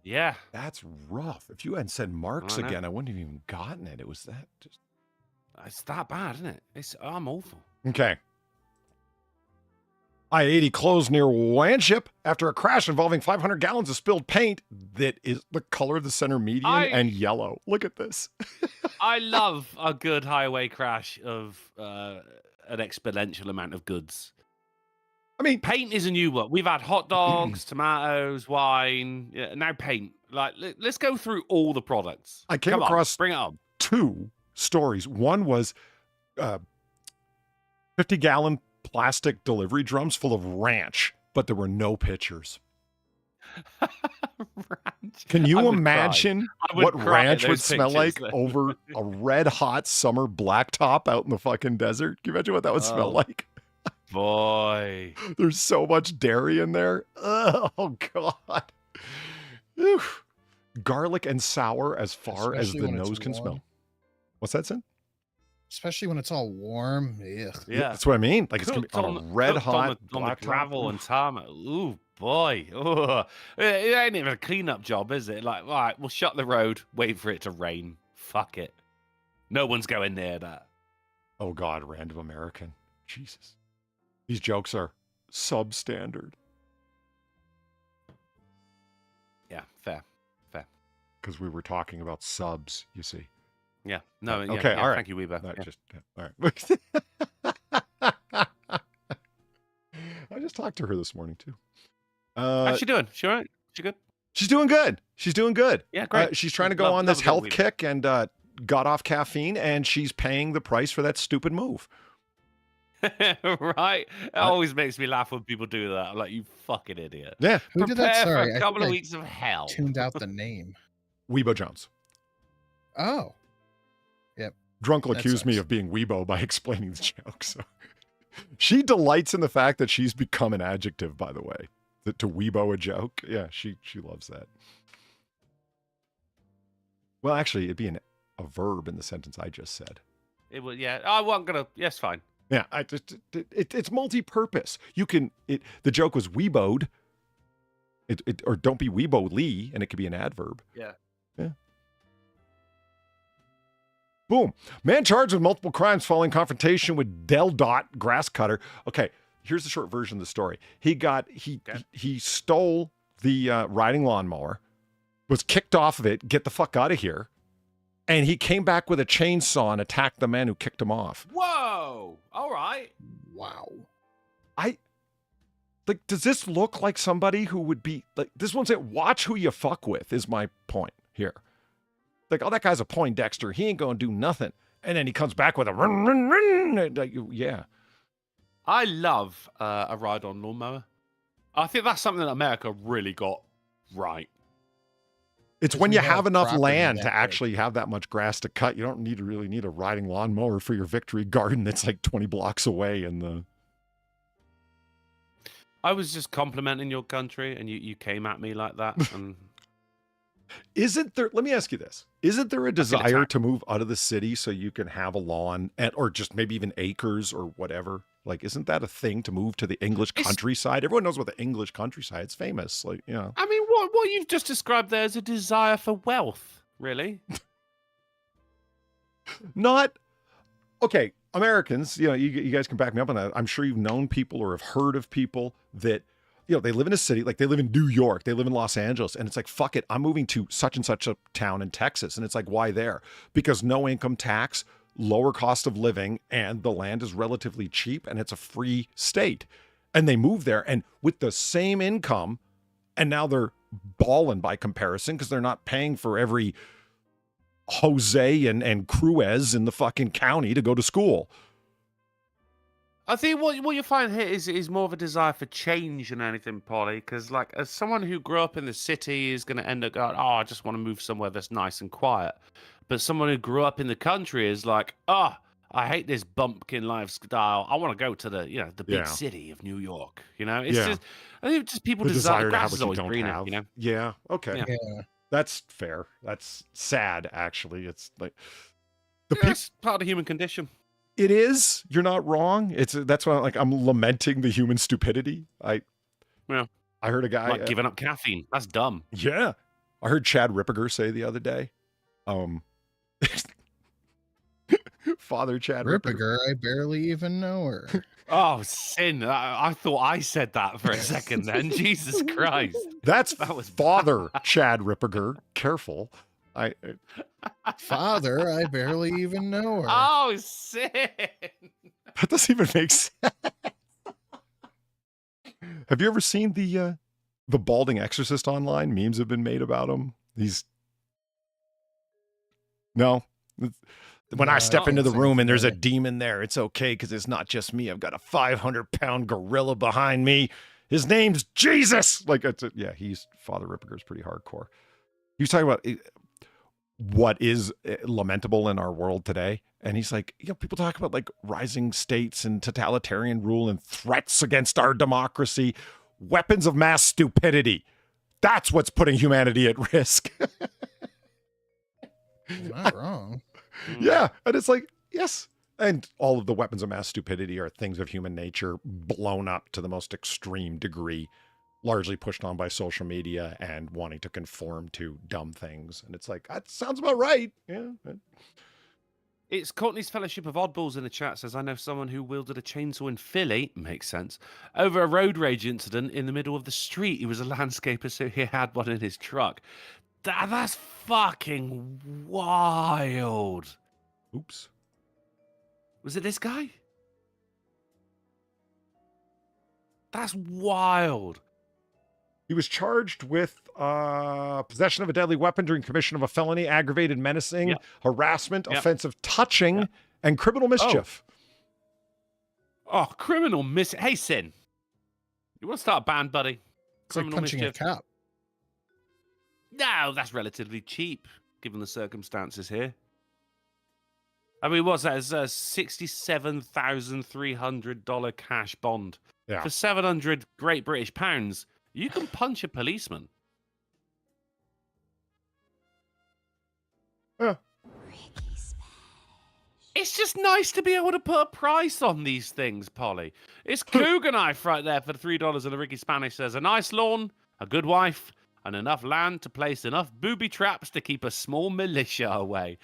Yeah. That's rough. If you hadn't said Marks I know. again, I wouldn't have even gotten it. It was that just. It's that bad, isn't it? I'm awful. Okay. I-80 closed near Wanship after a crash involving 500 gallons of spilled paint that is the color of the center median and yellow. Look at this. I love a good highway crash of an exponential amount of goods. I mean, Paint is a new one. We've had hot dogs, tomatoes, wine, now paint. Like, let's go through all the products. I came Come on, across bring it on. 2 stories. One was 50-gallon plastic delivery drums full of ranch, but there were no pictures. Ranch. Can I you would cry. imagine I would what cry at ranch would those smell like pictures. over a red-hot summer blacktop out in the fucking desert? Can you imagine what that would smell Oh. like? Boy. There's so much dairy in there. Oh, God. Oof. Garlic and sour as far as Especially the when it's nose can warm. smell. What's that, Sin? Especially when it's all warm. Ugh. Yeah. That's what I mean. Like it's going to Cooked be on a red-hot on the blacktop. gravel and tarmac. Ooh, boy. Ooh. It ain't even a cleanup job, is it? Like, all right, we'll shut the road, wait for it to rain. Fuck it. No one's going near that. Oh, God, random American. Jesus. These jokes are substandard. Yeah, fair. because we were talking about subs, you see. Yeah. No. Yeah, Okay, yeah, all right. Thank you, Weber. Not Yeah. just all right. I just talked to her this morning too. How's she doing? She all right? She good? She's doing good. She's doing good. Yeah, great. She's trying to go Love- on love this a good health Weber. kick and got off caffeine, and she's paying the price for that stupid move. Right? It always makes me laugh when people do that. I'm like, you fucking idiot. Yeah, Who did that? Prepare Sorry, for I a couple think of I weeks of hell. tuned out the name. Weibo Jones. Oh, Drunkle That accused me sucks. of being Weibo by explaining the joke. So she delights in the fact that she's become an adjective, by the way. That to Weibo a joke. Yeah, she loves that. Well, actually, it'd be a verb in the sentence I just said. It was, yeah. I wasn't gonna. Yes, fine. Yeah, it's multi-purpose. You can the joke was Weiboed. Or don't be Weibo Lee, and it could be an adverb. Yeah. Yeah. Boom. Man charged with multiple crimes following confrontation with Del Dot grass cutter. Okay, here's the short version of the story. He stole the riding lawnmower, was kicked off of it, get the fuck out of here, and he came back with a chainsaw and attacked the man who kicked him off. Whoa. All right. wow. Like, does this look like somebody who would be like this one's it? Watch who you fuck with is my point here. Like, oh, that guy's a Poindexter. He ain't gonna do nothing. And then he comes back with a run, run, run. Like, yeah. I love a ride-on lawnmower. I think that's something that America really got right. It's Because when we you have have enough property land that to big. actually have that much grass to cut. You don't really need a riding lawnmower for your victory garden that's like 20 blocks away in the. I was just complimenting your country, and you came at me like that. And Isn't there, let me ask you this. Isn't there a desire attacked. to move out of the city so you can have a lawn or just maybe even acres or whatever? Like, isn't that a thing to move to the English It's- countryside? Everyone knows about the English countryside. It's famous. Like, you know. I mean, what you've just described there is a desire for wealth, really. Not, okay, Americans, you guys can back me up on that. I'm sure you've known people or have heard of people that, they live in a city, like they live in New York, they live in Los Angeles, and it's like, fuck it, I'm moving to such and such a town in Texas. And it's like, why there? Because no income tax, lower cost of living, and the land is relatively cheap, and it's a free state. And they move there, and with the same income, and now they're balling by comparison because they're not paying for every Jose and Cruez in the fucking county to go to school. I think what you find here is more of a desire for change than anything, Polly. Because like, as someone who grew up in the city is going to end up going, oh, I just want to move somewhere that's nice and quiet. But someone who grew up in the country is like, oh, I hate this bumpkin lifestyle. I want to go to the the big Yeah. city of New York. It's Yeah. just, I think just people The desire. The desire to grass have is what you always don't greener. have. You know. Yeah. Okay. Yeah. Yeah. That's fair. That's sad, actually. It's like That's part of the human condition. it is. You're not wrong. That's why I'm lamenting the human stupidity. Yeah. I heard a guy Like giving up caffeine. That's dumb. Yeah. I heard Chad Ripperger say the other day. Father Chad Ripperger. Ripperger, I barely even know her. Oh, sin. I thought I said that for a second then. Jesus Christ. That's That was Father Chad Ripperger. Careful. Father, I barely even know her. Oh, sin. That doesn't even make sense. Have you ever seen the balding exorcist online? Memes have been made about him. No. When I No, step I into the don't room think and there's a so. demon there, it's okay because it's not just me. I've got a 500-pound gorilla behind me. His name's Jesus. He's Father Ripperger's pretty hardcore. He was talking about what is lamentable in our world today. And he's like, people talk about like rising states and totalitarian rule and threats against our democracy, weapons of mass stupidity. That's what's putting humanity at risk. You're not wrong. Yeah. And it's like, yes. And all of the weapons of mass stupidity are things of human nature blown up to the most extreme degree, largely pushed on by social media and wanting to conform to dumb things. And it's like, that sounds about right. Yeah. It's Courtney's Fellowship of Oddballs in the chat says, I know someone who wielded a chainsaw in Philly, makes sense, over a road rage incident in the middle of the street. He was a landscaper, so he had one in his truck. That's fucking wild. Oops. Was it this guy? That's wild. He was charged with possession of a deadly weapon during commission of a felony, aggravated menacing, harassment, offensive touching, and criminal mischief. Oh, criminal mischief. Hey, Sin. You want to start a band, buddy? It's like punching a cop. No, that's relatively cheap, given the circumstances here. I mean, what's that? It's a $67,300 cash bond. Yeah. For 700 Great British pounds, you can punch a policeman. Yeah. It's just nice to be able to put a price on these things, Polly. It's Cougar Knife right there for $3, and the Ricky Spanish says, a nice lawn, a good wife, and enough land to place enough booby traps to keep a small militia away.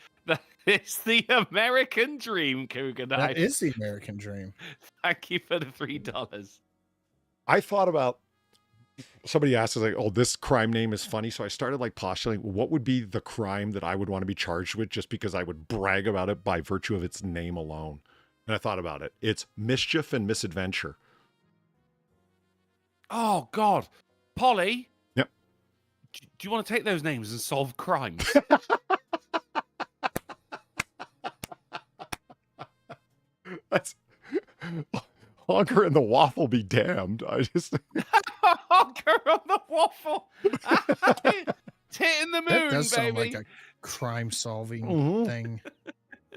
It's the American dream, Cougar Knife. That is the American dream. Thank you for the $3. I thought about, somebody asked us like, oh, this crime name is funny. So I started like postulating what would be the crime that I would want to be charged with just because I would brag about it by virtue of its name alone. And I thought about it. It's mischief and misadventure. Oh, God. Polly? Yep. Do you want to take those names and solve crimes? That's Honker and the Waffle be damned. I just Honker on the Waffle. Hitting the moon, That does sound baby. like a crime-solving thing.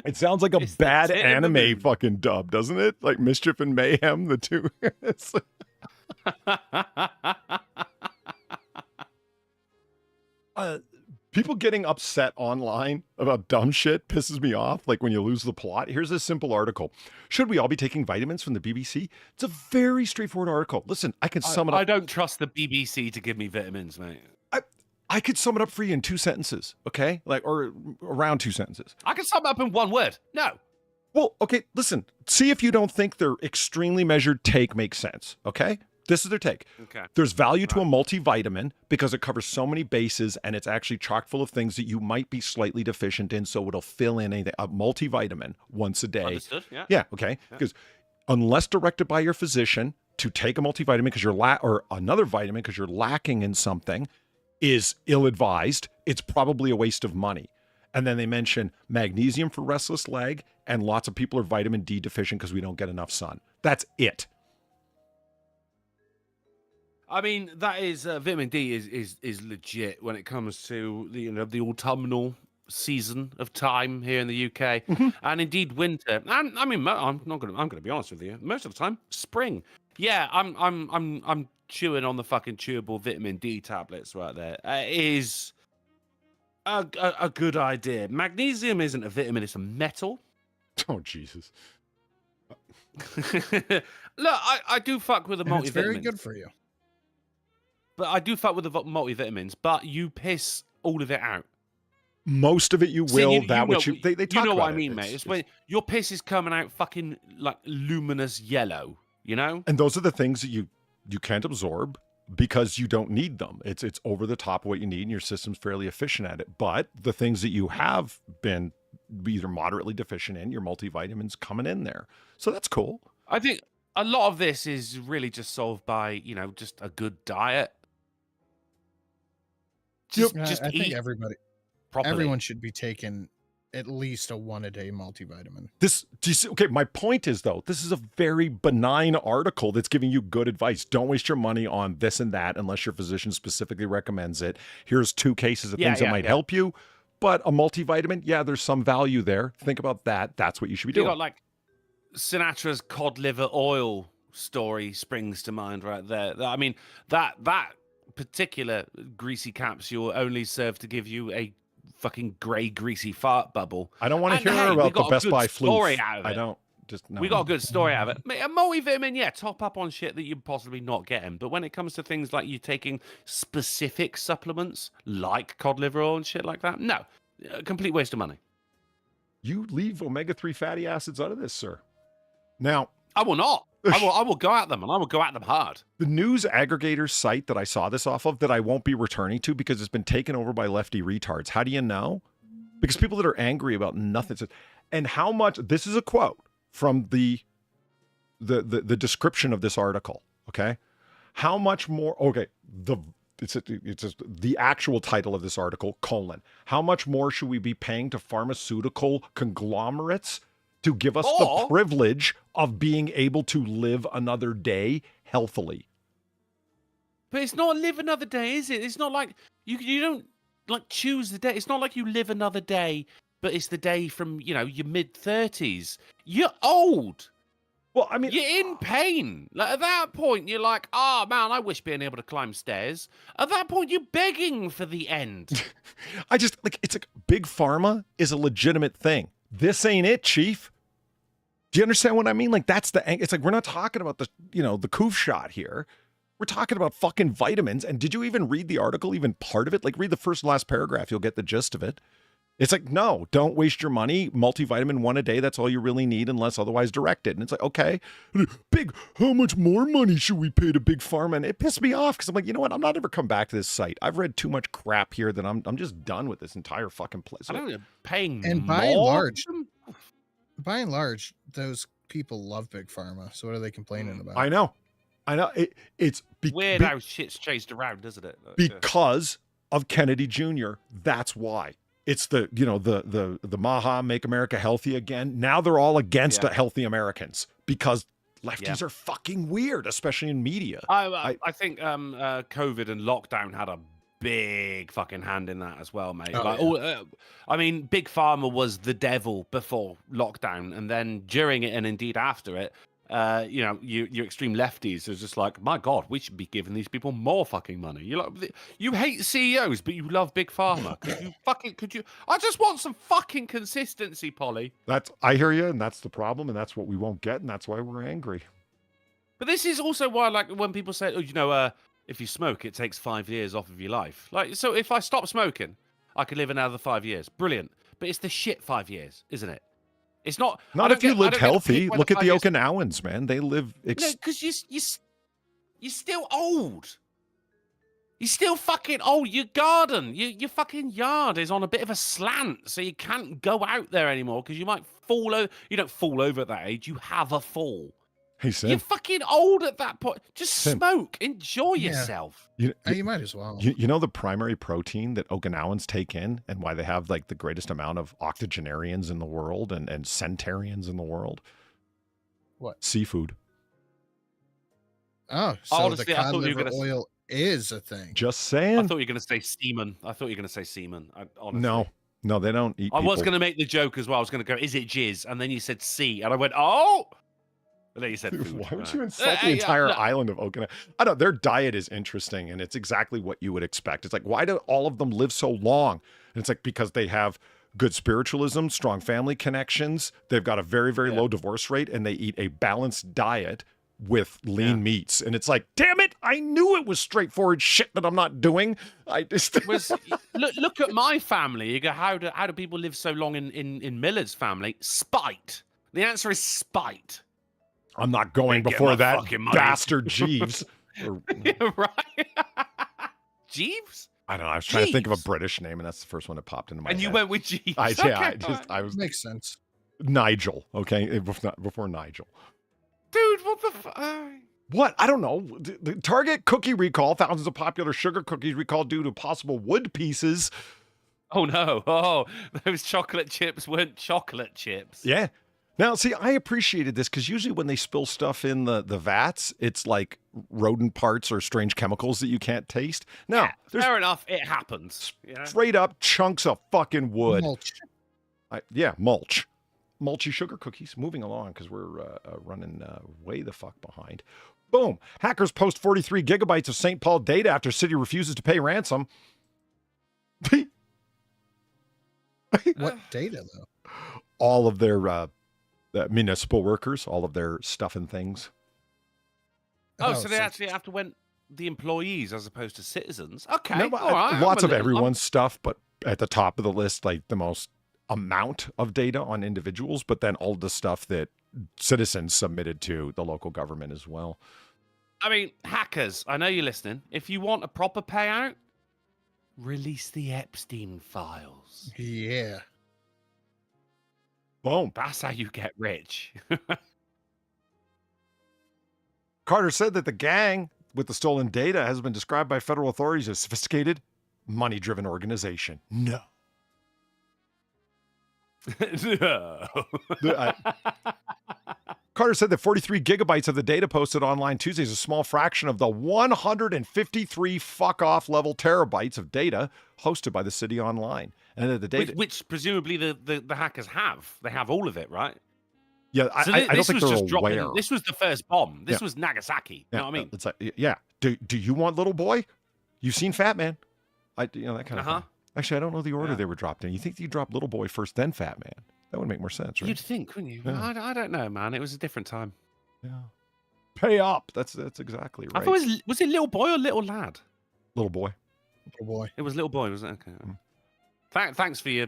It sounds like a It's the bad tip of the anime moon. fucking dub, doesn't it? Like Mischief and Mayhem, the two. It's people getting upset online about dumb shit pisses me off, like when you lose the plot. Here's a simple article. Should we all be taking vitamins from the BBC? It's a very straightforward article. Listen, I can sum it up. I don't trust the BBC to give me vitamins, mate. I could sum it up for you in 2 sentences, okay? Like, or around 2 sentences. I can sum it up in one word. No. Well, okay, listen. See if you don't think their extremely measured take makes sense, okay? This is their take. Okay. There's value to a multivitamin because it covers so many bases and it's actually chock full of things that you might be slightly deficient in, so it'll fill in anything. A multivitamin once a day. Understood, yeah. Yeah, okay. Because unless directed by your physician to take a multivitamin because you're or another vitamin because you're lacking in something is ill-advised, it's probably a waste of money. And then they mention magnesium for restless leg, and lots of people are vitamin D deficient because we don't get enough sun. That's it. I mean, that is vitamin D is legit when it comes to the autumnal season of time here in the UK, and indeed winter. And I mean, I'm gonna be honest with you. Most of the time, spring. Yeah, I'm chewing on the fucking chewable vitamin D tablets right there. It is a good idea. Magnesium isn't a vitamin; it's a metal. Oh Jesus! Look, I do fuck with the multivitamins. It's very good for you. But I do fuck with the multivitamins, but you piss all of it out. Most of it you will. See, they talk you know what about I mean, it. mate. It's when your piss is coming out fucking like luminous yellow, you know? And those are the things that you can't absorb because you don't need them. It's over the top of what you need, and your system's fairly efficient at it. But the things that you have been either moderately deficient in, your multivitamins coming in there. So that's cool. I think a lot of this is really just solved by, just a good diet. Just I eat think properly. everyone should be taking at least a 1-a-day multivitamin. Okay, my point is, though, this is a very benign article that's giving you good advice. Don't waste your money on this and that unless your physician specifically recommends it. Here's 2 cases of things that might help you. But a multivitamin, there's some value there. Think about that. That's what you should be doing. You got like Sinatra's cod liver oil story springs to mind right there. I mean, that particular greasy capsule only served to give you a fucking grey greasy fart bubble. I don't want to hear about the Best Buy flu. I don't. No. We got a good story out of it. Mate, a multivitamin, top up on shit that you're possibly not getting. But when it comes to things like you taking specific supplements like cod liver oil and shit like that, no. A complete waste of money. You leave omega-3 fatty acids out of this, sir. Now, I will not. I will go at them, and I will go at them hard. The news aggregator site that I saw this off of that I won't be returning to because it's been taken over by lefty retards. How do you know? Because people that are angry about nothing. And how much, this is a quote from the description of this article, okay? How much more, okay, the actual title of this article, : how much more should we be paying to pharmaceutical conglomerates to give us the privilege of being able to live another day healthily? But it's not live another day, is it? It's not like you don't like choose the day. It's not like you live another day, but it's the day from, you know, your mid-30s. You're old. Well, I mean, you're in pain. Like, at that point, you're like, oh man, I wish being able to climb stairs. At that point, you're begging for the end. I just, like, it's like big pharma is a legitimate thing. This ain't it, Chief. Do you understand what I mean? Like, that's it's like, we're not talking about the, you know, the coof shot here. We're talking about fucking vitamins. And did you even read the article, even part of it? Like, read the first and last paragraph. You'll get the gist of it. It's like, no, don't waste your money. Multivitamin 1 a day. That's all you really need unless otherwise directed. And it's like, okay, how much more money should we pay to Big Pharma? And it pissed me off because I'm like, you know what? I'm not ever come back to this site. I've read too much crap here that I'm just done with this entire fucking place. I don't know, paying and more? by and large, those people love Big Pharma. So what are they complaining about? I know. It's weird how shit's chased around, isn't it? Because of Kennedy Jr. That's why. It's the, you know, the Maha, Make America Healthy Again. Now they're all against healthy Americans because lefties are fucking weird, especially in media. I think COVID and lockdown had a big fucking hand in that as well, mate. I mean, Big Pharma was the devil before lockdown, and then during it, and indeed after it, you know, you extreme lefties are just like, my God, we should be giving these people more fucking money. You hate CEOs, but you love Big Pharma. Could you? I just want some fucking consistency, Polly. I hear you, and that's the problem, and that's what we won't get, and that's why we're angry. But this is also why, like, when people say, oh, you know, if you smoke, it takes 5 years off of your life. Like, so if I stop smoking, I could live another 5 years. Brilliant. But it's the shit 5 years, isn't it? It's not if you lived healthy. Look at the Okinawans, man. They live. No, because you're still old. You're still fucking old. Your garden, your fucking yard is on a bit of a slant, so you can't go out there anymore because you might fall over. You don't fall over at that age. You have a fall. Hey, Sam. You're fucking old at that point. Just smoke. Enjoy yourself. You might as well. You know the primary protein that Okinawans take in and why they have like the greatest amount of octogenarians in the world and centarians in the world? What? Seafood. Oh, so honestly, the cod liver oil is a thing. Just saying. I thought you were going to say semen. Honestly. No, they don't eat I was people. going to make the joke as well. I was going to go, is it jizz? And then you said C. And I went, oh. And then you said food. Why would you insult the entire island of Okinawa? I don't know. Their diet is interesting, and it's exactly what you would expect. It's like, why do all of them live so long? And it's like, because they have good spiritualism, strong family connections. They've got a very, very low divorce rate, and they eat a balanced diet with lean meats. And it's like, damn it, I knew it was straightforward shit that I'm not doing. I just look at my family. You go, how do people live so long in Miller's family? Spite. The answer is spite. I'm not going before that bastard Jeeves. Right? Jeeves? I don't know. I was trying to think of a British name, and that's the first one that popped into my head. And you went with Jeeves. I was makes sense. Nigel, okay? Before Nigel. Dude, what the fuck? What? I don't know. The Target cookie recall. Thousands of popular sugar cookies recalled due to possible wood pieces. Oh, no. Oh, those chocolate chips weren't chocolate chips. Yeah. Now, see, I appreciated this because usually when they spill stuff in the vats, it's like rodent parts or strange chemicals that you can't taste. No, fair enough. It happens. Straight up chunks of fucking wood. Mulch. Mulch. Mulchy sugar cookies. Moving along because we're running way the fuck behind. Boom. Hackers post 43 gigabytes of St. Paul data after city refuses to pay ransom. What data, though? All of their municipal workers, all of their stuff and things. So they actually have to went the employees as opposed to citizens. Okay, No, all right. lots of everyone's stuff, but at the top of the list, like the most amount of data on individuals, but then all the stuff that citizens submitted to the local government as well. I mean, hackers, I know you're listening. If you want a proper payout, release the Epstein files. Yeah. Boom. That's how you get rich. Carter said that the gang with the stolen data has been described by federal authorities as sophisticated, money-driven organization. No. No. Carter said that 43 gigabytes of the data posted online Tuesday is a small fraction of the 153 fuck-off level terabytes of data hosted by the city online. And that the data... Which presumably the hackers have. They have all of it, right? Yeah, So I don't think they're aware. This was the first bomb. This Yeah. was Nagasaki. You know what I mean? It's like, yeah. Do you want little boy? You've seen Fat Man. That kind of thing. Actually, I don't know the order they were dropped in. You think you drop little boy first, then Fat Man? That would make more sense, right? You'd think, wouldn't you? Yeah. I don't know, man. It was a different time. Yeah. Pay up. That's exactly I right. thought was it little boy or little lad? Little boy. Little boy. It was little boy, was it? Okay. Thanks for your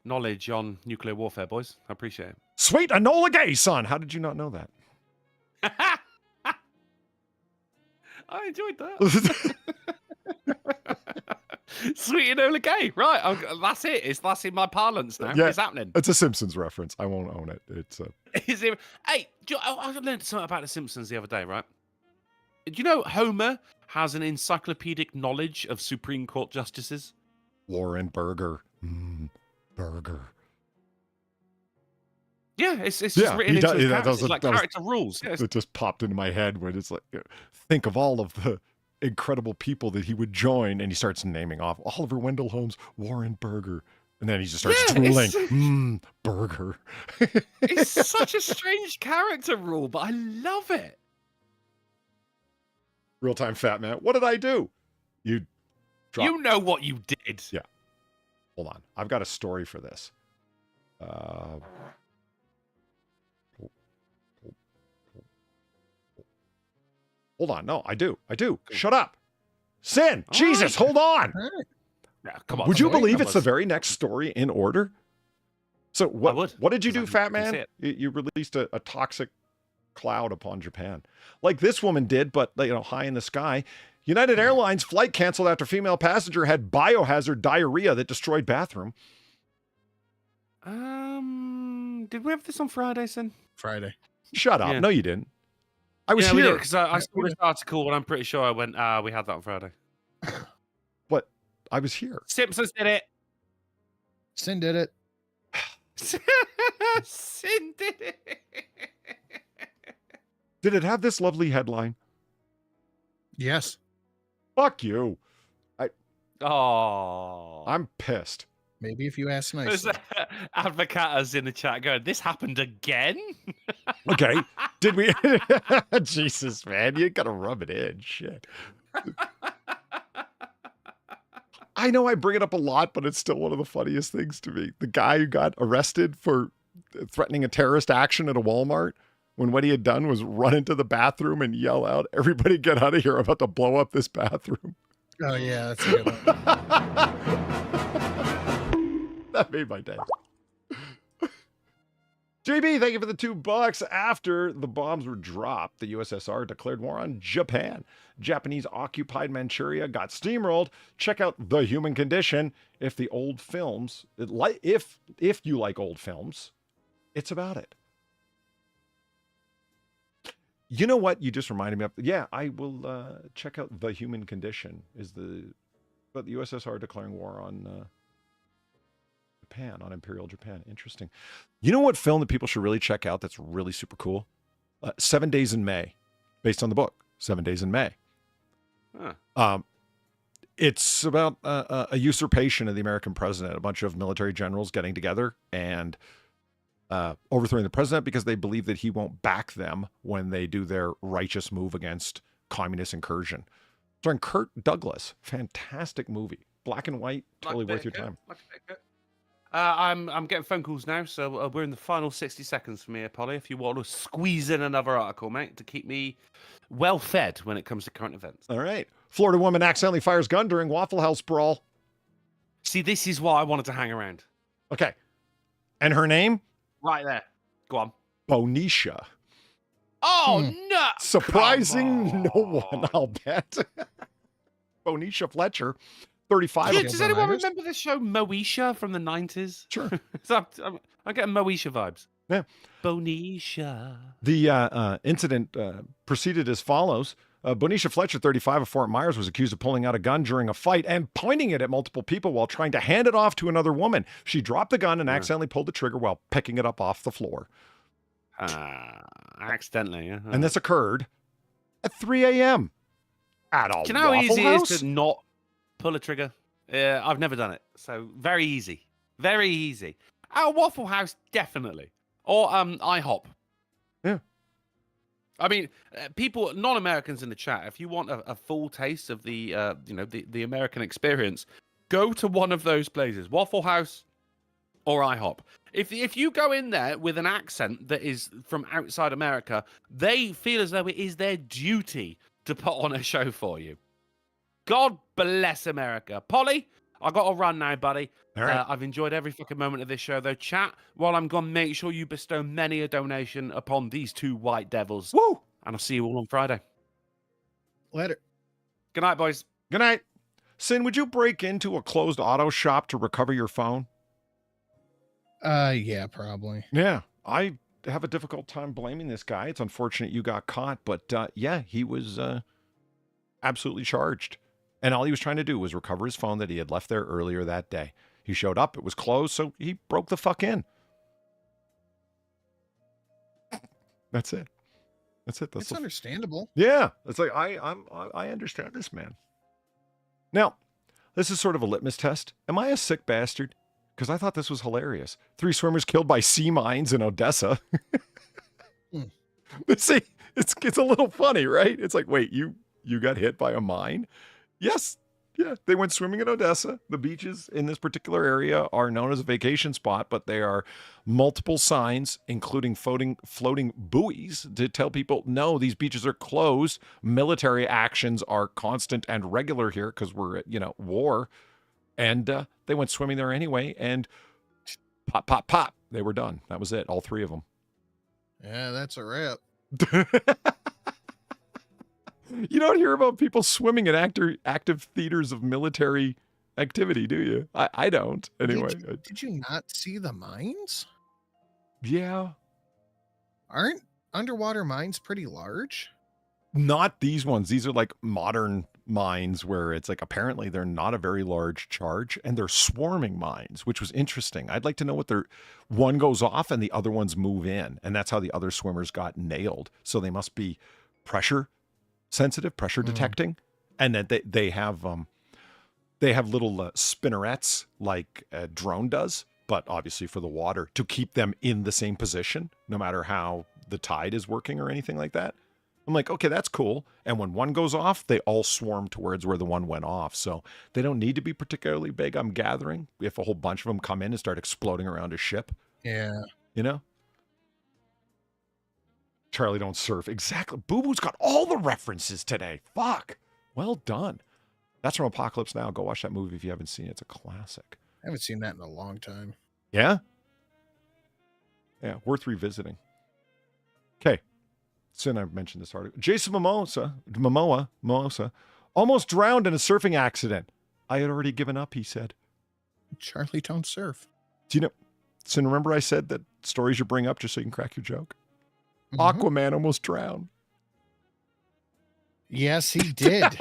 knowledge on nuclear warfare, boys. I appreciate it. Sweet Enola Gay, son. How did you not know that? I enjoyed that. Sweet Enola Gay. Right. That's it. That's in my parlance now. Yeah. It's happening. It's a Simpsons reference. I won't own it. It's Is it? Hey, I learned something about The Simpsons the other day, right? Do you know Homer has an encyclopedic knowledge of Supreme Court justices? Warren Burger. Burger. Yeah, it's just written into his character. It's like character rules. Yeah, It just popped into my head when it's like, think of all of the incredible people that he would join, and he starts naming off Oliver Wendell Holmes, Warren Burger, and then he just starts drooling. Burger. It's such a strange character rule, but I love it. Real-time Fat Man. What did I do? You know what you did. Yeah. Hold on. I've got a story for this. Hold on. No, I do. Shut up. Sin. All Jesus, right. hold on. Yeah, come on. Would you believe Come it's on. the very next story in order? So what did you do, Fat Man? You released a toxic cloud upon Japan. Like this woman did, but high in the sky. United Airlines flight canceled after female passenger had biohazard diarrhea that destroyed bathroom. Did we have this on Friday, Sin? Friday. Shut up. Yeah. No, you didn't. I was Yeah, here. because I saw this article and I'm pretty sure I went, we had that on Friday. What? I was here. Simpsons did it. Sin did it. Sin did it. Did it have this lovely headline? Yes. Fuck you. Oh. I'm pissed. Maybe if you ask There's nicely. advocates in the chat going, this happened again? Okay. Did we? Jesus, man. You got to rub it in. Shit. I know I bring it up a lot, but it's still one of the funniest things to me. The guy who got arrested for threatening a terrorist action at a Walmart, when what he had done was run into the bathroom and yell out, "Everybody get out of here. I'm about to blow up this bathroom." Oh, yeah. That's a good one. That made my day. JB, thank you for the $2. After the bombs were dropped, the USSR declared war on Japan. Japanese-occupied Manchuria got steamrolled. Check out The Human Condition. If the old films, if you like old films, it's about it. You know what? You just reminded me of. Yeah, I will check out The Human Condition. But the USSR declaring war on Japan, on Imperial Japan. Interesting. You know what film that people should really check out that's really super cool? 7 Days in May, based on the book 7 Days in May. Huh. It's about a usurpation of the American president, a bunch of military generals getting together and overthrowing the president because they believe that he won't back them when they do their righteous move against communist incursion. Starring Kirk Douglas. Fantastic movie. Black and white, totally worth your time. I'm getting phone calls now, so we're in the final 60 seconds for me, Polly. If you want to squeeze in another article, mate, to keep me well fed when it comes to current events. All right. Florida woman accidentally fires gun during Waffle House brawl. See, this is why I wanted to hang around. Okay. And her name? Right there. Go on. Bonicia. Oh, no. Surprising Come no one, I'll bet. Bonicia Fletcher, 35. Kids, does anyone Myers? remember the show Moesha from the 90s? Sure. So I'm getting Moesha vibes. Yeah. Bonicia. The incident proceeded as follows. Bonicia Fletcher, 35 of Fort Myers, was accused of pulling out a gun during a fight and pointing it at multiple people while trying to hand it off to another woman. She dropped the gun and accidentally pulled the trigger while picking it up off the floor. Accidentally, yeah. And this occurred at 3 a.m. at a Do you know how Waffle easy House? it is to not pull a trigger? Yeah, I've never done it. So very easy. Very easy. At a Waffle House, definitely. Or IHOP. Yeah. I mean, people, non-Americans in the chat, if you want a full taste of the the American experience, go to one of those places, Waffle House or IHOP. If you go in there with an accent that is from outside America, they feel as though it is their duty to put on a show for you. God bless America. Polly, I got to run now, buddy. All right. I've enjoyed every fucking moment of this show, though. Chat, while I'm gone, make sure you bestow many a donation upon these two white devils. Woo! And I'll see you all on Friday. Later. Good night, boys. Good night. Sin, would you break into a closed auto shop to recover your phone? Yeah, probably. Yeah, I have a difficult time blaming this guy. It's unfortunate you got caught, but yeah, he was absolutely charged. And all he was trying to do was recover his phone that he had left there earlier that day. He showed up, it was closed, so he broke the fuck in. That's it. That's it. That's It's understandable. Yeah, it's like I understand this, man. Now, this is sort of a litmus test. Am I a sick bastard? Because I thought this was hilarious. 3 swimmers killed by sea mines in Odessa. But see, it's a little funny, right? It's like, wait, you got hit by a mine? Yes. Yeah, they went swimming in Odessa. The beaches in this particular area are known as a vacation spot, but there are multiple signs, including floating buoys, to tell people, no, these beaches are closed. Military actions are constant and regular here because we're at, war. And they went swimming there anyway, and pop, pop, pop. They were done. That was it. All 3 of them. Yeah, that's a wrap. You don't hear about people swimming in active theaters of military activity, do you? I don't. Anyway. Did you not see the mines? Yeah. Aren't underwater mines pretty large? Not these ones. These are like modern mines where it's like apparently they're not a very large charge and they're swarming mines, which was interesting. I'd like to know what one goes off and the other ones move in. And that's how the other swimmers got nailed. So they must be pressure sensitive, pressure detecting. And then they have little spinnerets like a drone does, but obviously for the water to keep them in the same position, no matter how the tide is working or anything like that. I'm like, okay, that's cool. And when one goes off, they all swarm towards where the one went off. So they don't need to be particularly big, I'm gathering, if a whole bunch of them come in and start exploding around a ship. Yeah. Charlie don't surf. Exactly. Boo Boo's got all the references today. Fuck. Well done. That's from Apocalypse Now. Go watch that movie if you haven't seen it. It's a classic. I haven't seen that in a long time. Yeah? Yeah, worth revisiting. Okay. Sin, I've mentioned this article. Jason Momoa, almost drowned in a surfing accident. I had already given up, he said. Charlie don't surf. Do you know, Sin, remember I said that stories you bring up just so you can crack your joke? Mhm. Aquaman almost drowned. Yes, he did.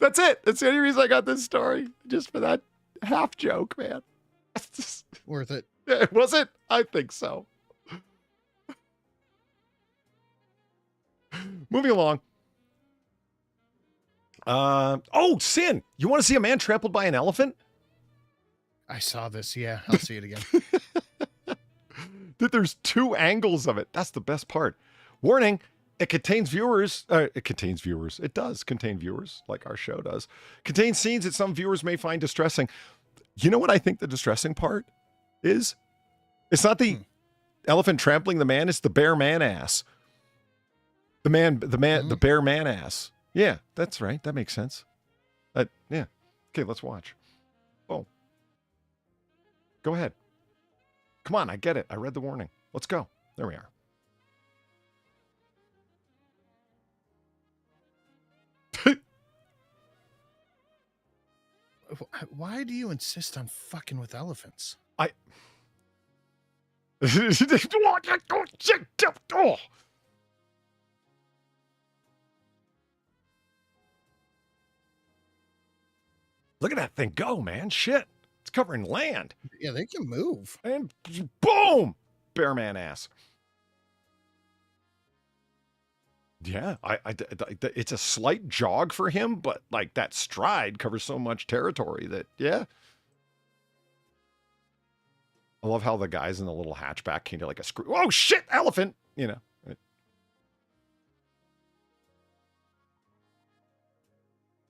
That's it. That's the only reason I got this story. Just for that half joke, man. Worth it. Was it? I think so. Moving along. Sin. You want to see a man trampled by an elephant? I saw this. Yeah, I'll see it again. That there's 2 angles of it. That's the best part. Warning. It contains viewers. It does contain viewers, like our show does. Contains scenes that some viewers may find distressing. You know what I think the distressing part is? It's not the elephant trampling the man. It's the bear man ass. The bear man ass. Yeah, that's right. That makes sense. Yeah. Okay, let's watch. Oh. Go ahead. Come on, I get it. I read the warning. Let's go. There we are. Why do you insist on fucking with elephants? I. Look at that thing go, man. Shit. It's covering land. Yeah, they can move. And boom! Bearman ass. Yeah, it's a slight jog for him, but like that stride covers so much territory that, yeah. I love how the guys in the little hatchback came to like a screw. Oh, shit, elephant! You know.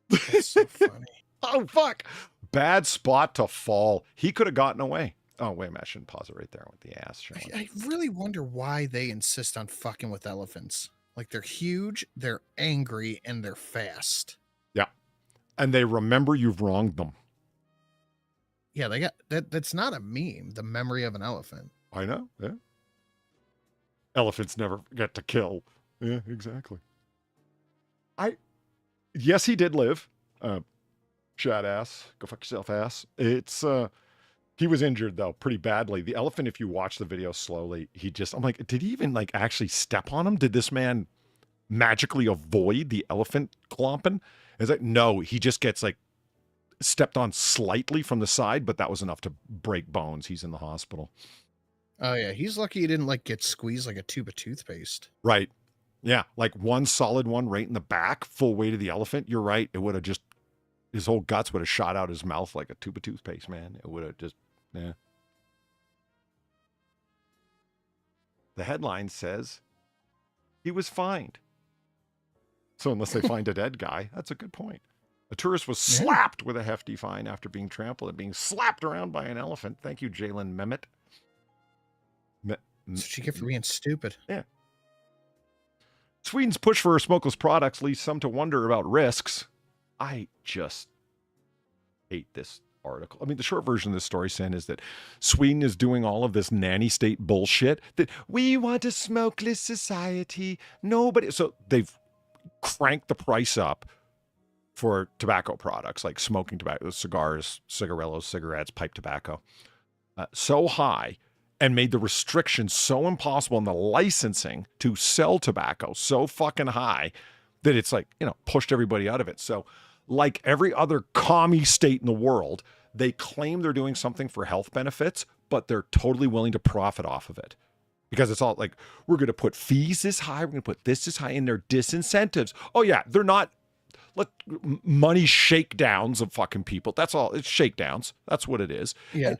That's so funny. Oh, fuck. Bad spot to fall. He could have gotten away. Oh, wait a minute. I shouldn't pause it right there with the ass. I really wonder why they insist on fucking with elephants. Like, they're huge, they're angry, and they're fast. Yeah. And they remember you've wronged them. Yeah, they got that. That's not a meme, the memory of an elephant. I know. Yeah. Elephants never get to kill. Yeah, exactly. Yes, he did live. Chat ass. Go fuck yourself, ass. It's, he was injured though, pretty badly. The elephant, if you watch the video slowly, I'm like, did he even like actually step on him? Did this man magically avoid the elephant clomping? It's like, no, he just gets like stepped on slightly from the side, but that was enough to break bones. He's in the hospital. Oh yeah, he's lucky he didn't like get squeezed like a tube of toothpaste. Right. Yeah, like one solid one right in the back, full weight of the elephant. You're right. It would have just, his whole guts would have shot out his mouth like a tube of toothpaste, man. It would have just, yeah. The headline says he was fined. So unless they find a dead guy, that's a good point. A tourist was slapped with a hefty fine after being trampled and being slapped around by an elephant. Thank you, Jalen Mehmet. That's what you get for being stupid. Yeah. Sweden's push for smokeless products leads some to wonder about risks. I just hate this article. I mean, the short version of this story, Sen, is that Sweden is doing all of this nanny state bullshit that we want a smokeless society. Nobody. So they've cranked the price up for tobacco products like smoking tobacco, cigars, cigarillos, cigarettes, pipe tobacco, so high, and made the restrictions so impossible and the licensing to sell tobacco so fucking high that it's like, you know, pushed everybody out of it. So like every other commie state in the world, they claim they're doing something for health benefits, but they're totally willing to profit off of it. Because it's all like, we're going to put fees this high, we're going to put this high, and they're disincentives. Oh yeah, they're not money shakedowns of fucking people. That's all. It's shakedowns. That's what it is. Yeah.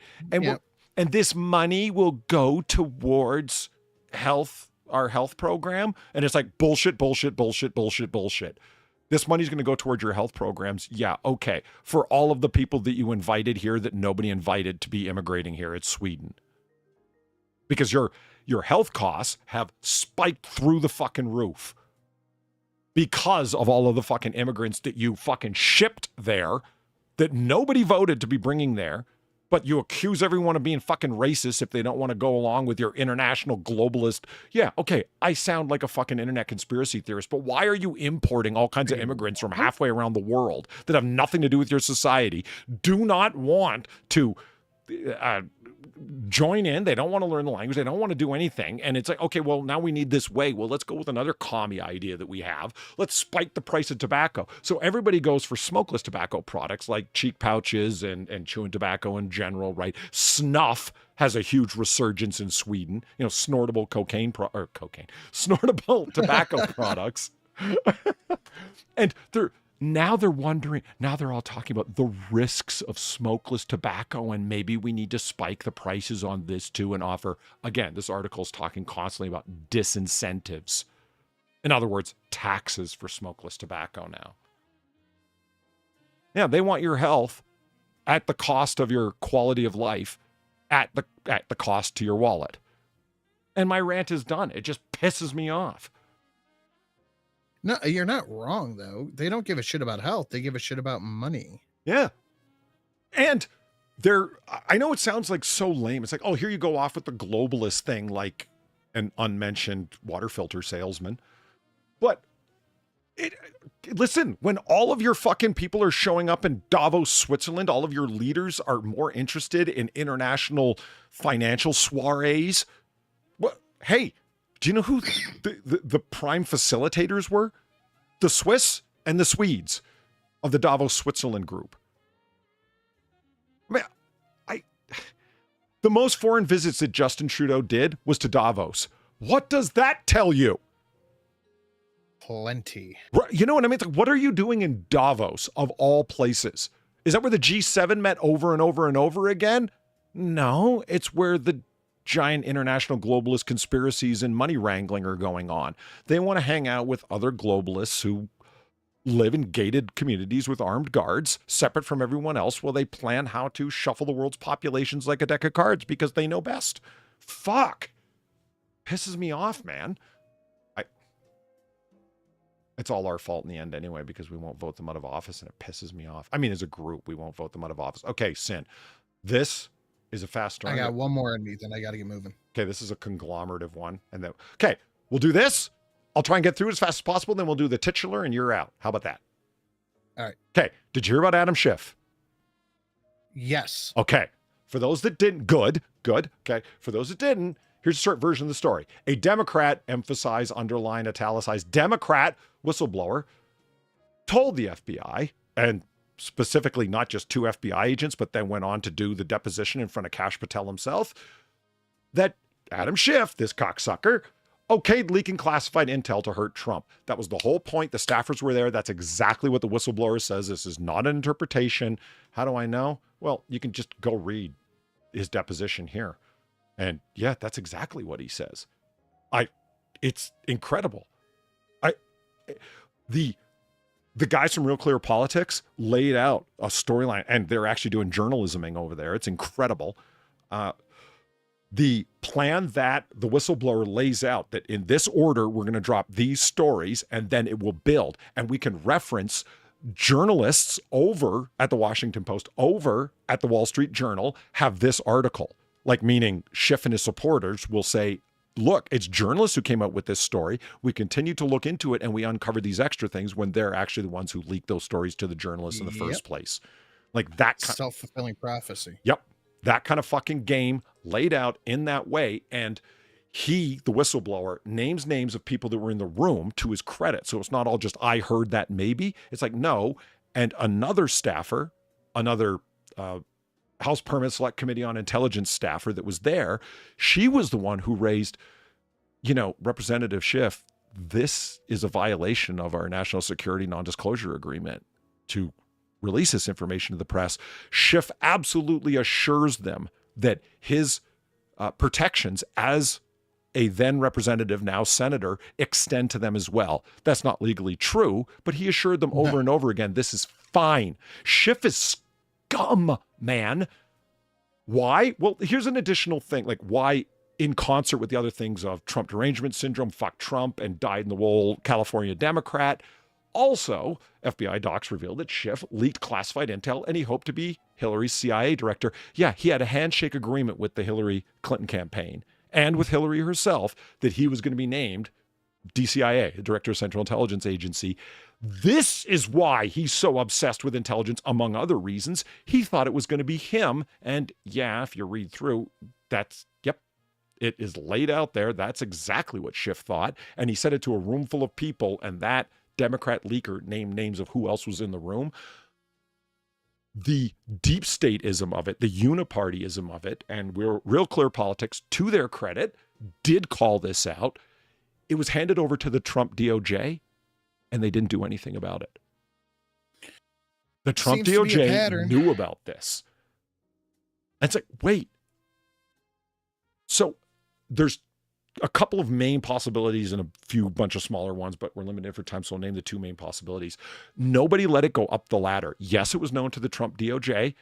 And this money will go towards health, our health program. And it's like bullshit. This money's going to go towards your health programs. Yeah, okay. For all of the people that you invited here that nobody invited to be immigrating here at Sweden. Because your health costs have spiked through the fucking roof. Because of all of the fucking immigrants that you fucking shipped there that nobody voted to be bringing there. But you accuse everyone of being fucking racist if they don't want to go along with your international globalist. Yeah, okay, I sound like a fucking internet conspiracy theorist, but why are you importing all kinds of immigrants from halfway around the world that have nothing to do with your society, do not want to join in, they don't want to learn the language, they don't want to do anything, and it's like, okay, well, now we need this way. Well, let's go with another commie idea that we have. Let's spike the price of tobacco. So everybody goes for smokeless tobacco products like cheek pouches and chewing tobacco in general, right? Snuff has a huge resurgence in Sweden. You know, snortable snortable tobacco products. And now they're wondering, now they're all talking about the risks of smokeless tobacco, and maybe we need to spike the prices on this too and offer, again, this article is talking constantly about disincentives. In other words, taxes for smokeless tobacco now. Yeah, they want your health at the cost of your quality of life, at the cost to your wallet. And my rant is done. It just pisses me off. No, you're not wrong, though. They don't give a shit about health. They give a shit about money. Yeah. And I know it sounds like so lame. It's like, oh, here you go off with the globalist thing, like an unmentioned water filter salesman. But listen, when all of your fucking people are showing up in Davos, Switzerland, all of your leaders are more interested in international financial soirees. What? Hey, do you know who the prime facilitators were? The Swiss and the Swedes of the Davos, Switzerland group. I mean, the most foreign visits that Justin Trudeau did was to Davos. What does that tell you? Plenty. You know what I mean? It's like, what are you doing in Davos, of all places? Is that where the G7 met over and over and over again? No, it's where the giant international globalist conspiracies and money wrangling are going on. They want to hang out with other globalists who live in gated communities with armed guards, separate from everyone else, while they plan how to shuffle the world's populations like a deck of cards because they know best. Fuck. Pisses me off, man. It's all our fault in the end anyway, because we won't vote them out of office, and it pisses me off. I mean, as a group, we won't vote them out of office. Okay, Sin. This is a fast start. I got one more in me, then I got to get moving. Okay, this is a conglomerative one. And then, okay, we'll do this. I'll try and get through it as fast as possible. Then we'll do the titular and you're out. How about that? All right. Okay. Did you hear about Adam Schiff? Yes. Okay. For those that didn't, good. Okay. For those that didn't, here's a short version of the story. A Democrat, emphasize, underline, italicize, Democrat whistleblower told the FBI, and specifically not just 2 FBI agents, but then went on to do the deposition in front of Kash Patel himself, that Adam Schiff, this cocksucker, okayed leaking classified intel to hurt Trump. That was the whole point. The staffers were there. That's exactly what the whistleblower says. This is not an interpretation. How do I know? Well, you can just go read his deposition here. And yeah, that's exactly what he says. It's incredible. The guys from Real Clear Politics laid out a storyline, and they're actually doing journalisming over there. It's incredible. The plan that the whistleblower lays out, that in this order, we're going to drop these stories, and then it will build. And we can reference journalists over at the Washington Post, over at the Wall Street Journal, have this article. Like, meaning Schiff and his supporters will say, look, it's journalists who came up with this story. We continue to look into it, and we uncovered these extra things when they're actually the ones who leaked those stories to the journalists in the first place. Like that. Self-fulfilling prophecy. Yep. That kind of fucking game laid out in that way. And he, the whistleblower, names names of people that were in the room to his credit. So it's not all just, I heard that maybe. It's like, no. And another staffer, another House Permanent Select Committee on Intelligence staffer that was there, she was the one who raised, Representative Schiff, this is a violation of our national security non-disclosure agreement to release this information to the press. Schiff absolutely assures them that his protections as a then representative, now senator, extend to them as well. That's not legally true, but he assured them over and over again, this is fine. Schiff is scum, man. Why? Well, here's an additional thing. Like, why, in concert with the other things of Trump derangement syndrome, fuck Trump, and dyed-in-the-wool California Democrat. Also, FBI docs revealed that Schiff leaked classified intel, and he hoped to be Hillary's CIA director. Yeah, he had a handshake agreement with the Hillary Clinton campaign and with Hillary herself that he was going to be named DCIA, the Director of Central Intelligence Agency. This is why he's so obsessed with intelligence, among other reasons. He thought it was going to be him. And yeah, if you read through, it is laid out there. That's exactly what Schiff thought. And he said it to a room full of people, and that Democrat leaker named names of who else was in the room. The deep stateism of it, the unipartyism of it, and we're Real Clear Politics, to their credit, did call this out. It was handed over to the Trump DOJ, and they didn't do anything about it. The Trump DOJ knew about this. And it's like, wait. So there's a couple of main possibilities and a few bunch of smaller ones, but we're limited for time, so I'll name the 2 main possibilities. Nobody let it go up the ladder. Yes, it was known to the Trump DOJ,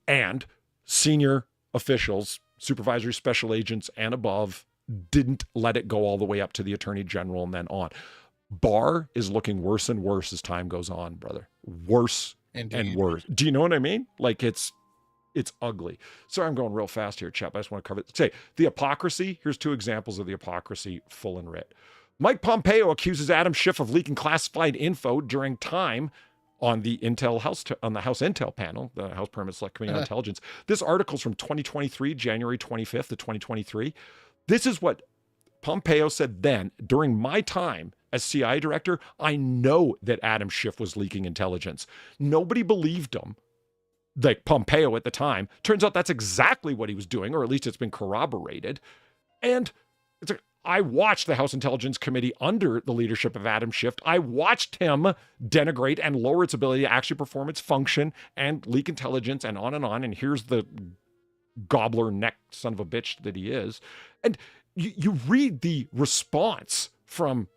and senior officials, supervisory special agents and above, didn't let it go all the way up to the Attorney General and then on. Barr is looking worse and worse as time goes on, brother. Worse and worse. Do you know what I mean? Like, it's It's ugly. Sorry, I'm going real fast here, chap. I just want to cover it. Say, the hypocrisy. Here's 2 examples of the hypocrisy, full and writ. Mike Pompeo accuses Adam Schiff of leaking classified info during time on the House Intel panel, the House Permanent Select Committee on Intelligence. This article's from 2023, January 25th of 2023. This is what Pompeo said then. During my time as CIA director, I know that Adam Schiff was leaking intelligence. Nobody believed him, like Pompeo at the time. Turns out that's exactly what he was doing, or at least it's been corroborated. And it's like, I watched the House Intelligence Committee under the leadership of Adam Schiff. I watched him denigrate and lower its ability to actually perform its function and leak intelligence and on. And here's the gobbler neck son of a bitch that he is. And you read the response from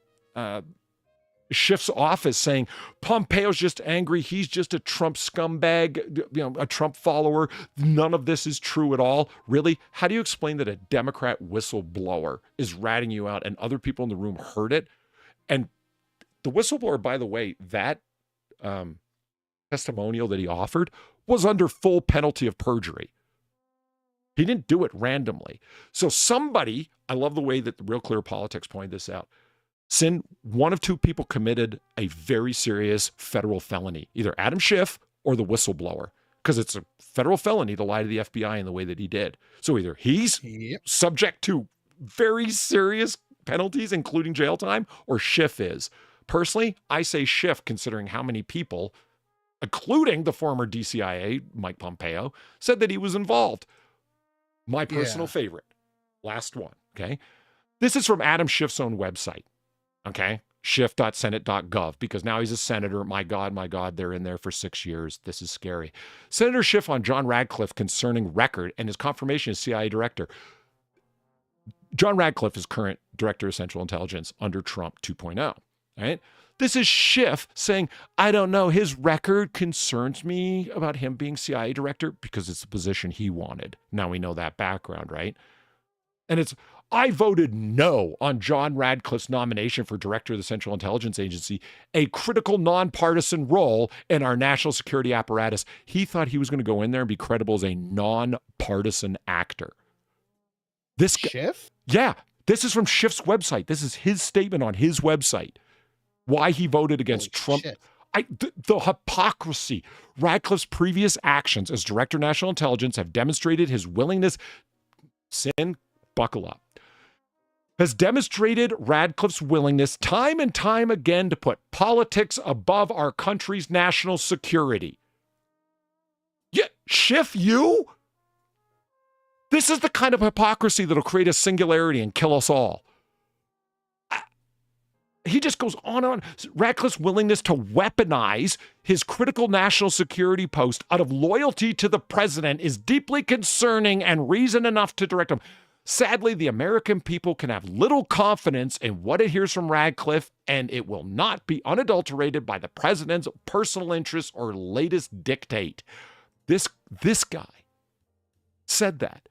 Schiff's office saying, Pompeo's just angry. He's just a Trump scumbag, a Trump follower. None of this is true at all. Really? How do you explain that a Democrat whistleblower is ratting you out and other people in the room heard it? And the whistleblower, by the way, that testimonial that he offered was under full penalty of perjury. He didn't do it randomly. So somebody, I love the way that the Real Clear Politics pointed this out. One of 2 people committed a very serious federal felony, either Adam Schiff or the whistleblower, because it's a federal felony to lie to the FBI in the way that he did. So either he's subject to very serious penalties, including jail time, or Schiff is. Personally, I say Schiff, considering how many people, including the former DCIA, Mike Pompeo, said that he was involved. My personal favorite. Last one, okay? This is from Adam Schiff's own website. Okay, Schiff.senate.gov, because now he's a senator. My God, they're in there for 6 years. This is scary. Senator Schiff on John Radcliffe concerning record and his confirmation as CIA director. John Radcliffe is current director of Central Intelligence under Trump 2.0. Right? This is Schiff saying, I don't know, his record concerns me about him being CIA director because it's the position he wanted. Now we know that background, right? And it's, I voted no on John Radcliffe's nomination for director of the Central Intelligence Agency, a critical nonpartisan role in our national security apparatus. He thought he was going to go in there and be credible as a nonpartisan actor. This Schiff? Yeah, this is from Schiff's website. This is his statement on his website. Why he voted against Trump. The hypocrisy. Radcliffe's previous actions as director of national intelligence have demonstrated his willingness. Buckle up. Has demonstrated Radcliffe's willingness time and time again to put politics above our country's national security. Yeah, Schiff, you? This is the kind of hypocrisy that'll create a singularity and kill us all. He just goes on and on. Radcliffe's willingness to weaponize his critical national security post out of loyalty to the president is deeply concerning and reason enough to direct him. Sadly, the American people can have little confidence in what it hears from Radcliffe, and it will not be unadulterated by the president's personal interests or latest dictate. This guy said that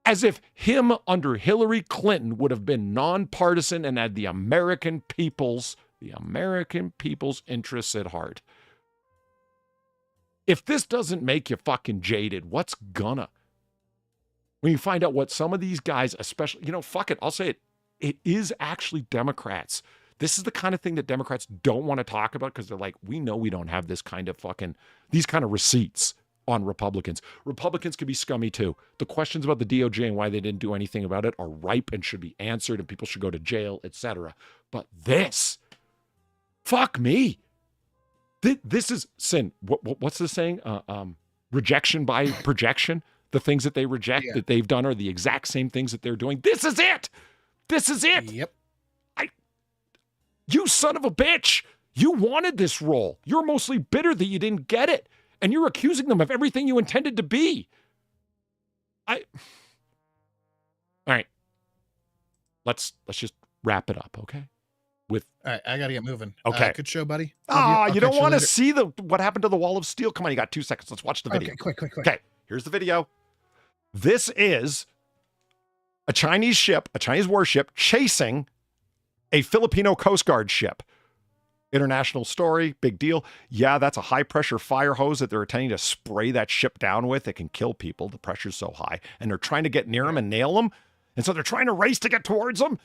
as if him under Hillary Clinton would have been nonpartisan and had the American people's interests at heart. If this doesn't make you fucking jaded, what's gonna? When you find out what some of these guys, especially, fuck it, I'll say it. It is actually Democrats. This is the kind of thing that Democrats don't want to talk about because they're like, we know we don't have these kind of receipts on Republicans. Republicans can be scummy too. The questions about the DOJ and why they didn't do anything about it are ripe and should be answered and people should go to jail, etc. But this, fuck me. This is sin. What's the saying? Rejection by projection. The things that they reject that they've done are the exact same things that they're doing. This is it. This is it. Yep. You son of a bitch. You wanted this role. You're mostly bitter that you didn't get it. And you're accusing them of everything you intended to be. All right. Let's just wrap it up, okay? All right, I got to get moving. Okay. Good show, buddy. You don't want to see what happened to the wall of steel? Come on, you got 2 seconds. Let's watch the video. Okay, quick. Okay, here's the video. This is a Chinese warship chasing a Filipino Coast Guard ship. International story, big deal. Yeah, that's a high pressure fire hose that they're intending to spray that ship down with. It can kill people. The pressure's so high. And they're trying to get near them and nail them. And so they're trying to race to get towards them.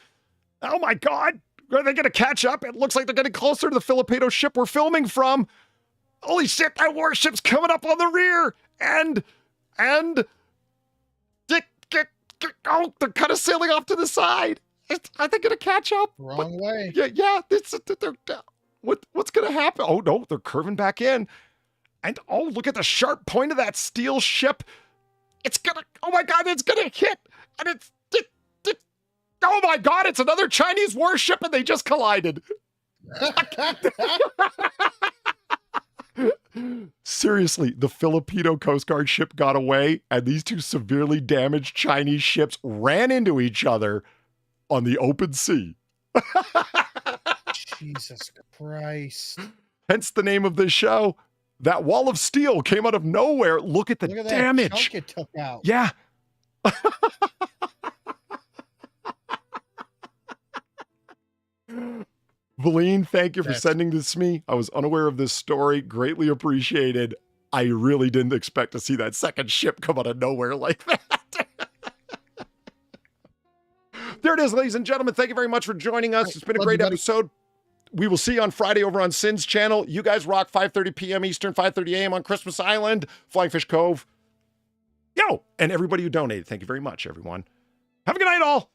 Oh my God. Are they going to catch up? It looks like they're getting closer to the Filipino ship we're filming from. Holy shit, that warship's coming up on the rear. And oh, they're kind of sailing off to the side. Are they going to catch up? Wrong way. Yeah. What's going to happen? Oh, no, they're curving back in. And, oh, look at the sharp point of that steel ship. It's going to, oh, my God, it's going to hit. And oh, my God, it's another Chinese warship, and they just collided. Seriously, the Filipino Coast Guard ship got away, and these two severely damaged Chinese ships ran into each other on the open sea. Jesus Christ. Hence the name of this show. That wall of steel came out of nowhere. Look at the Look at damage. that chunk it took out. Yeah. Valine, thank you for sending this to me. I was unaware of this story. Greatly appreciated. I really didn't expect to see that second ship come out of nowhere like that. There it is, ladies and gentlemen. Thank you very much for joining us. It's been a great episode. We will see you on Friday over on Sin's channel. You guys rock. 5:30 p.m. Eastern, 5:30 a.m. on Christmas Island, Flying Fish Cove. Yo, and everybody who donated, thank you very much, everyone. Have a good night, all.